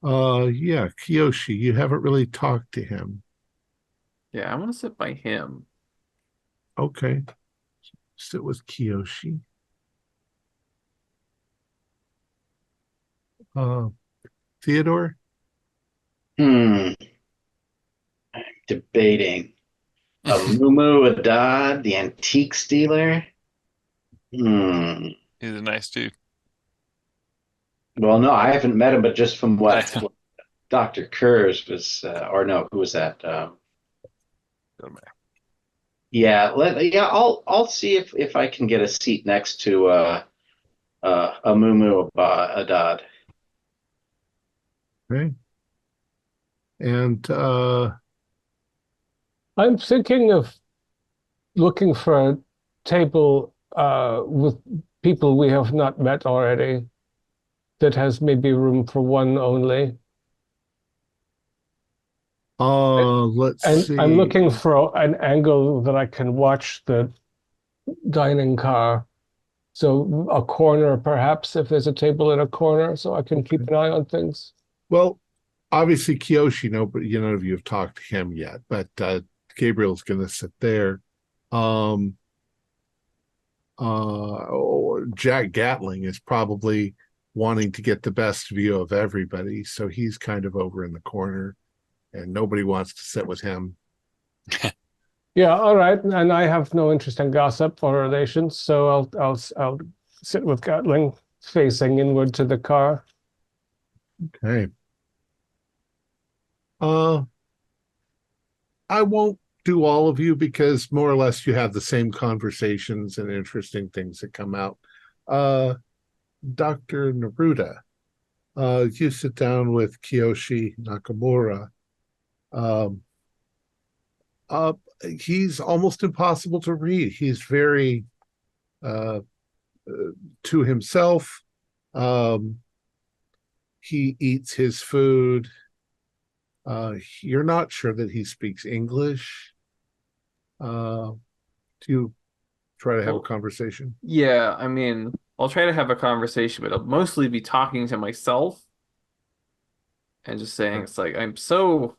Yeah, Kiyoshi, you haven't really talked to him. Yeah, I'm gonna sit by him. Okay. Sit with Kiyoshi. Theodore? I'm debating. A Mumu Adad, the antique dealer. He's a nice dude. Well, no, I haven't met him, but just from what Dr. Kurz was, or no, who was that? I'll see if I can get a seat next to a Mumu Adad. Okay. And I'm thinking of looking for a table with people we have not met already that has maybe room for one only. let's And see. I'm looking for an angle that I can watch the dining car. So a corner, perhaps, if there's a table in a corner, so I can keep an eye on things. Well, obviously Kiyoshi, but none of you have talked to him yet, but Gabriel's going to sit there. Jack Gatling is probably wanting to get the best view of everybody, so he's kind of over in the corner, and nobody wants to sit with him. Yeah, all right. And I have no interest in gossip or relations, so I'll sit with Gatling facing inward to the car. Okay. I won't do all of you because more or less you have the same conversations and interesting things that come out. Dr. Neruda. You sit down with Kiyoshi Nakamura. Um, uh, he's almost impossible to read. He's very uh, to himself. Um, he eats his food. You're not sure that he speaks English. Do you try to have a conversation? Yeah, I mean, I'll try to have a conversation, but I'll mostly be talking to myself and just saying it's like I'm so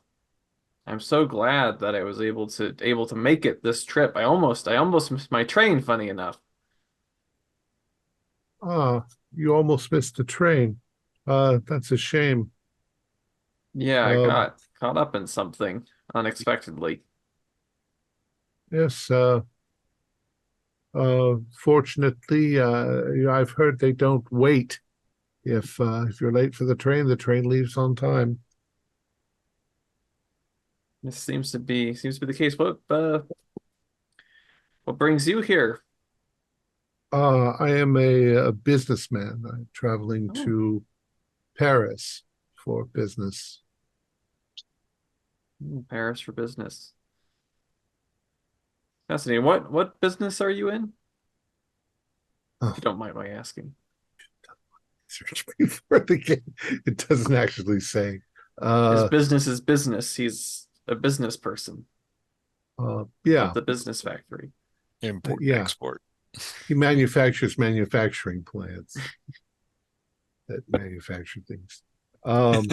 glad that I was able to make it this trip. I almost missed my train, funny enough. Ah, you almost missed the train. That's a shame. Yeah, I Um, got caught up in something unexpectedly. yes, fortunately, I've heard they don't wait. If you're late for the train leaves on time. This seems to be the case. What brings you here? I am a businessman. I'm traveling Oh, to Paris for business. Paris for business. Fascinating. What business are you in? Oh, If you don't mind my asking. search before the game. It doesn't actually say. His Uh, business is business. He's a business person yeah, at the business factory. Import and yeah. export. He manufactures manufacturing plants that manufacture things. Um,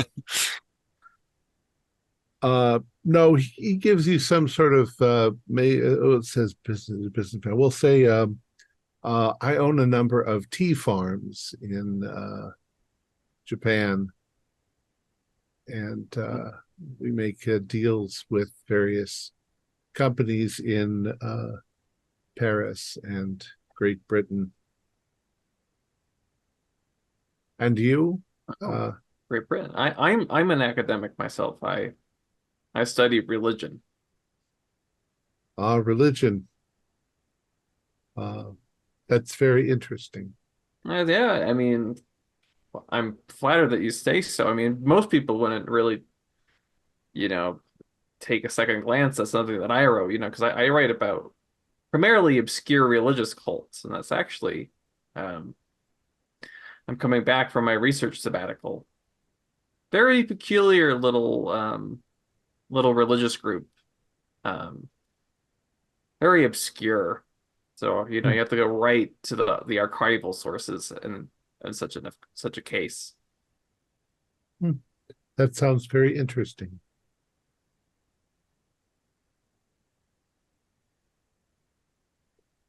no, he gives you some sort of it says business plan. We'll say I own a number of tea farms in Japan, and we make deals with various companies in Paris and Great Britain. And you? Oh, Uh, Great Britain. I'm an academic myself. I study religion. Religion. Uh, that's very interesting. Yeah, I mean, I'm flattered that you say so. I mean, most people wouldn't really, you know, take a second glance at something that I wrote, because I write about primarily obscure religious cults, and that's actually, um, I'm coming back from my research sabbatical. Very peculiar little religious group, um, very obscure. So, you have to go right to the archival sources in such a case. Hmm. That sounds very interesting.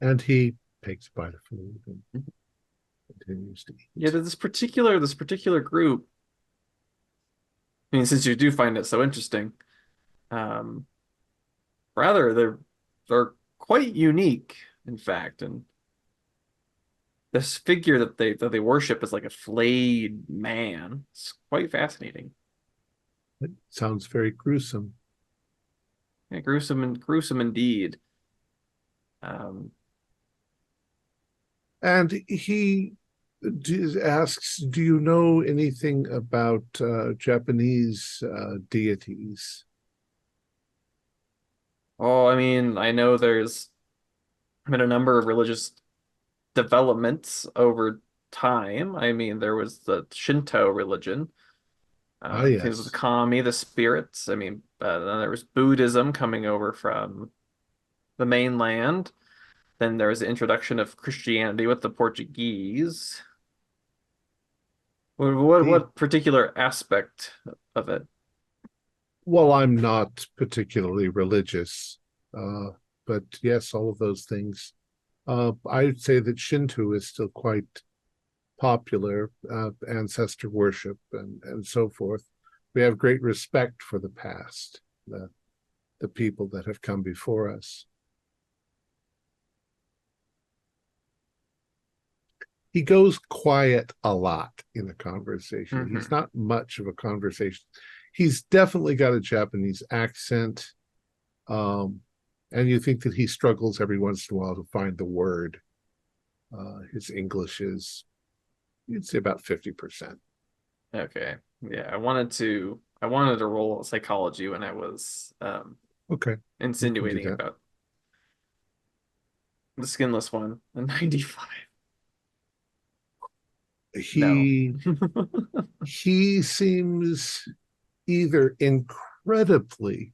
And he takes a bite of food and continues to Yeah, eat. this particular group, I mean, since you do find it so interesting, um, rather they're quite unique, in fact, and this figure that they worship is like a flayed man. It's quite fascinating. It sounds very gruesome. Yeah, gruesome indeed. Um, And he asks, do you know anything about Japanese deities? oh, I mean, I know there's been a number of religious developments over time. I mean, there was the Shinto religion, Ah, things with the yes. kami, the spirits. I mean, then there was Buddhism coming over from the mainland. Then there was the introduction of Christianity with the Portuguese. What what, He, what particular aspect of it? well, I'm not particularly religious, uh, but yes, all of those things. I'd say that Shinto is still quite popular, ancestor worship and so forth. We have great respect for the past, the people that have come before us. He goes quiet a lot in a conversation. He's Hmm. not much of a conversation. He's definitely got a Japanese accent. Um, and you think that he struggles every once in a while to find the word. His English is You'd say about 50%. Okay. Yeah, I wanted to roll psychology when I was Okay. insinuating that. about the skinless one, a 95. He he seems either incredibly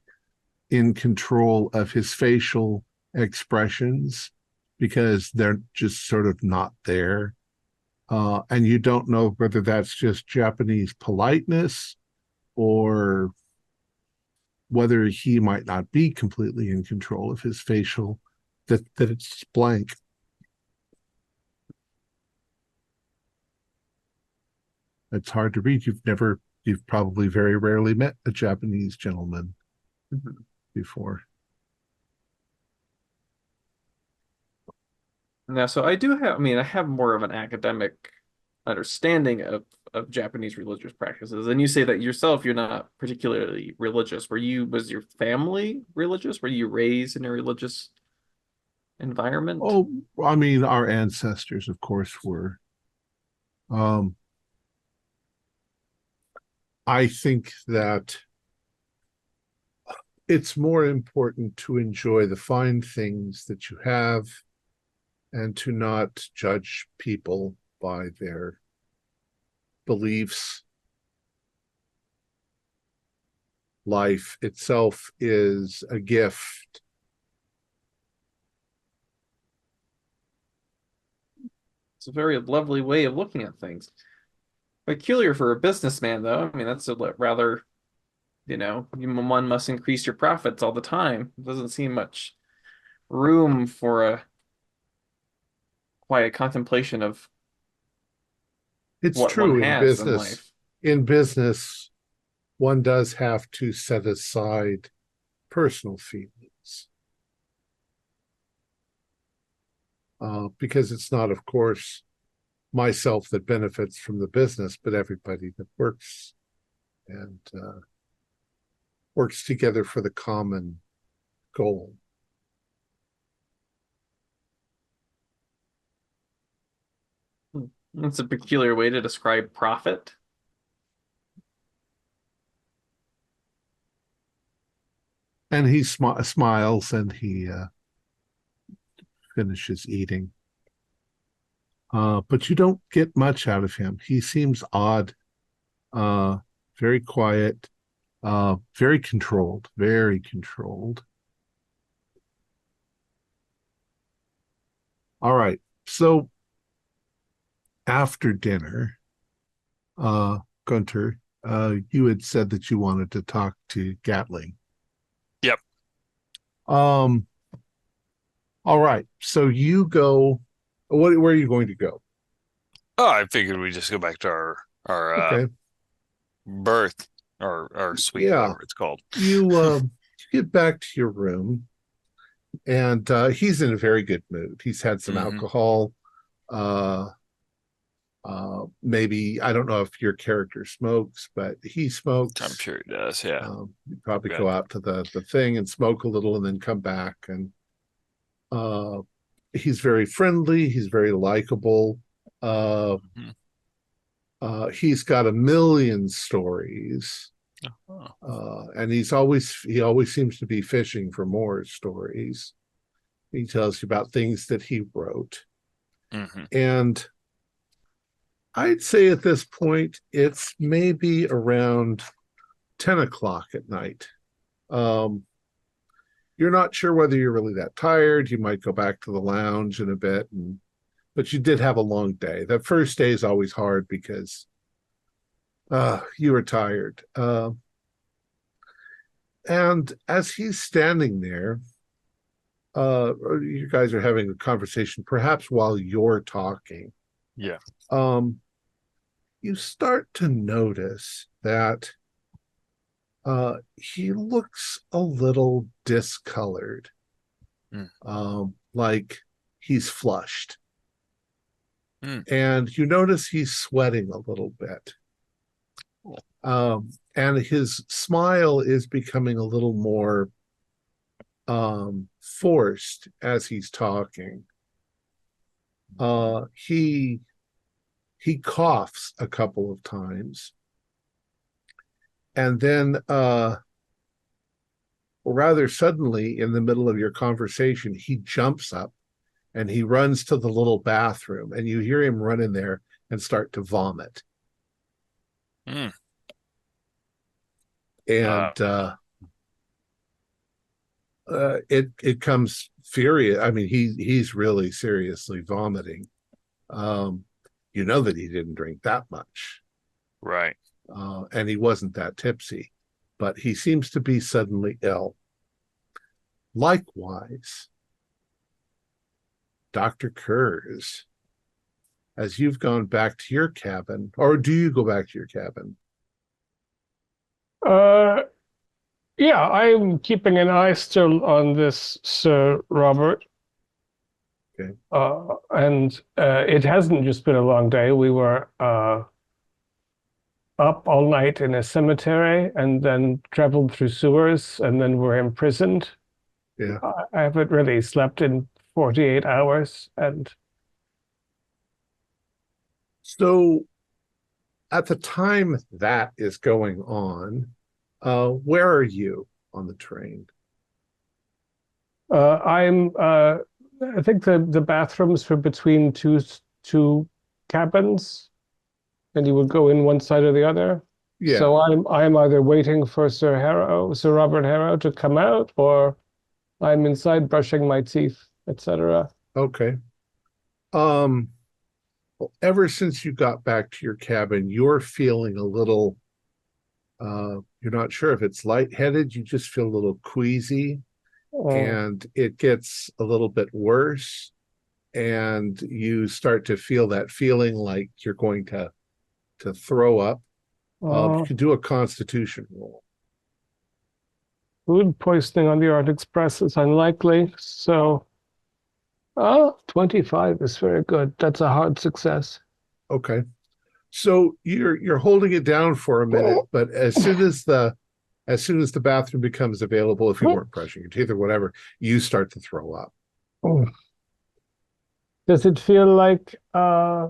in control of his facial expressions because they're just sort of not there. And you don't know whether that's just Japanese politeness or whether he might not be completely in control of his facial, that it's blank. It's hard to read. You've probably very rarely met a Japanese gentleman before. Now, so I do have, I mean, I have more of an academic understanding of Japanese religious practices. And you say that yourself, you're not particularly religious. Was your family religious? Were you raised in a religious environment? Oh, I mean, our ancestors, of course, were. I think that it's more important to enjoy the fine things that you have and to not judge people by their beliefs. Life itself is a gift. It's a very lovely way of looking at things. Peculiar for a businessman, though. I mean, that's a rather, one must increase your profits all the time. It doesn't seem much room for a quiet contemplation of It's what one true in has in business. life. In business, one does have to set aside personal feelings. Because it's not, of course, myself that benefits from the business, but everybody that works and works together for the common goal. It's a peculiar way to describe profit. And he smiles and he finishes eating. But you don't get much out of him. He seems odd, very quiet, very controlled, very controlled. All right. So after dinner, Gunter, you had said that you wanted to talk to Gatling. Yep. All right. So you go. Where are you going to go? Oh, I figured we just go back to our Okay. berth or suite, Yeah. whatever it's called. You get back to your room, and he's in a very good mood. He's had some alcohol. Maybe, I don't know if your character smokes, but he smokes. I'm sure he does. Yeah. You probably Okay. go out to the thing and smoke a little and then come back. And he's very friendly. He's very likable. He's got a million stories. And he always seems to be fishing for more stories. He tells you about things that he wrote. And I'd say at this point, it's maybe around 10 o'clock at night. You're not sure whether you're really that tired. You might go back to the lounge in a bit, but you did have a long day. That first day is always hard because you were tired. And as he's standing there, you guys are having a conversation, perhaps while you're talking. Yeah. You start to notice that he looks a little discolored, like he's flushed. And you notice he's sweating a little bit. And his smile is becoming a little more forced as he's talking. He He coughs a couple of times. And then rather suddenly, in the middle of your conversation, he jumps up and he runs to the little bathroom, and you hear him run in there and start to vomit. Mm. And it comes furious. I mean, he's really seriously vomiting. You know that he didn't drink that much. Right. And he wasn't that tipsy, but he seems to be suddenly ill. Likewise, Dr. Kurz, as you've gone back to your cabin, or do you go back to your cabin? Yeah, I'm keeping an eye still on this Sir Robert. Okay. And it hasn't just been a long day. We were up all night in a cemetery and then traveled through sewers and then were imprisoned. Yeah. I haven't really slept in 48 hours. And so at the time that is going on, where are you on the train? I think the bathrooms were between two cabins, and you would go in one side or the other. Yeah. So I'm either waiting for Sir Robert Harrow to come out, or I'm inside brushing my teeth, etc. Okay. Well, ever since you got back to your cabin, you're feeling a little, you're not sure if it's lightheaded, you just feel a little queasy, and it gets a little bit worse, and you start to feel that feeling like you're going to throw up. You can do a constitution roll. Food poisoning on the Orient Express is unlikely, so 25 is very good. That's a hard success. Okay. So you're holding it down for a minute, but as soon as the bathroom becomes available, if you weren't brushing your teeth or whatever, you start to throw up. Does it feel like a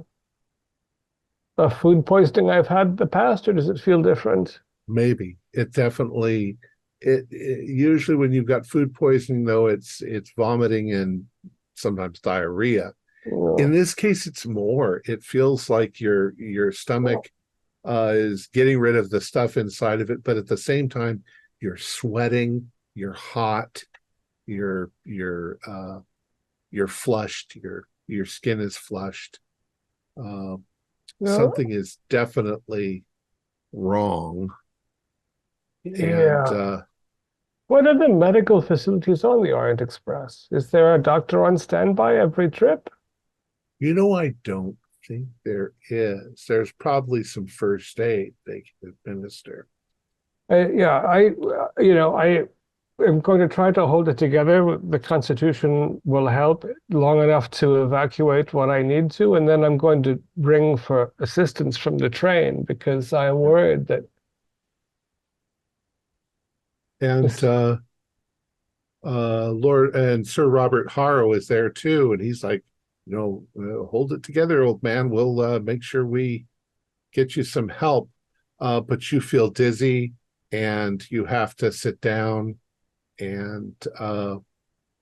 food poisoning I've had in the past, or does it feel different? Maybe. It definitely, it usually when you've got food poisoning, though, it's vomiting and sometimes diarrhea. In this case, it's more. It feels like your stomach is getting rid of the stuff inside of it, but at the same time, you're sweating, you're hot, you're flushed, your skin is flushed. Something is definitely wrong. Yeah. And what are the medical facilities on the Orient Express? Is there a doctor on standby every trip? I don't think there is. There's probably some first aid they can administer. I am going to try to hold it together. The Constitution will help long enough to evacuate what I need to, and then I'm going to ring for assistance from the train because I'm worried that. And Lord and Sir Robert Harrow is there too, and he's like, hold it together, old man. We'll make sure we get you some help. But you feel dizzy, and you have to sit down. And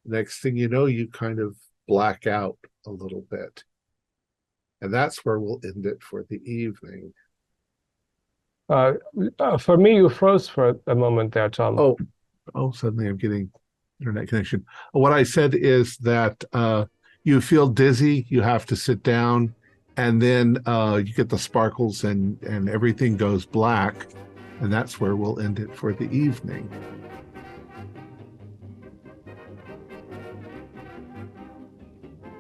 next thing you know, you kind of black out a little bit. And that's where we'll end it for the evening. For me, you froze for a moment there, Tom. Oh, suddenly I'm getting internet connection. What I said is that you feel dizzy, you have to sit down, and then you get the sparkles and everything goes black. And that's where we'll end it for the evening.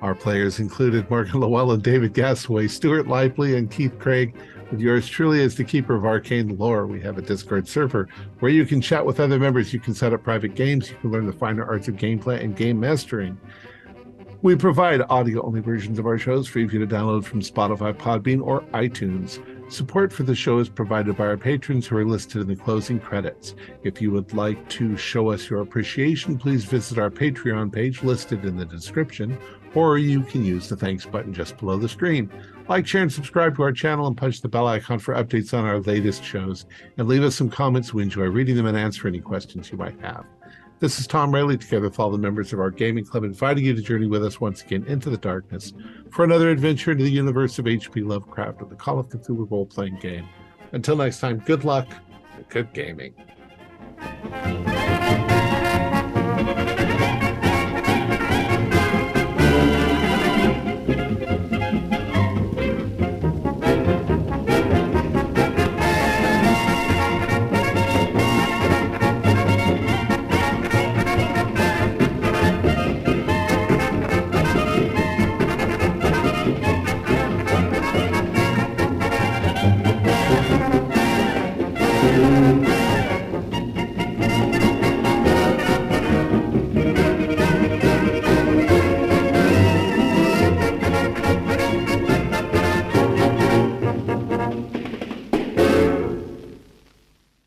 Our players included Morgan Lowell and David Gasaway, Stuart Lively and Keith Craig, with yours truly as the keeper of arcane lore. We have a Discord server where you can chat with other members, you can set up private games, you can learn the finer arts of gameplay and game mastering. We provide audio-only versions of our shows for you to download from Spotify, Podbean, or iTunes. Support for the show is provided by our patrons who are listed in the closing credits. If you would like to show us your appreciation, please visit our Patreon page listed in the description, or you can use the thanks button just below the screen. Like, share, and subscribe to our channel, and punch the bell icon for updates on our latest shows. And leave us some comments. We enjoy reading them and answer any questions you might have. This is Tom Rayleigh, together with all the members of our gaming club, inviting you to journey with us once again into the darkness for another adventure into the universe of H.P. Lovecraft and the Call of Cthulhu role-playing game. Until next time, good luck and good gaming.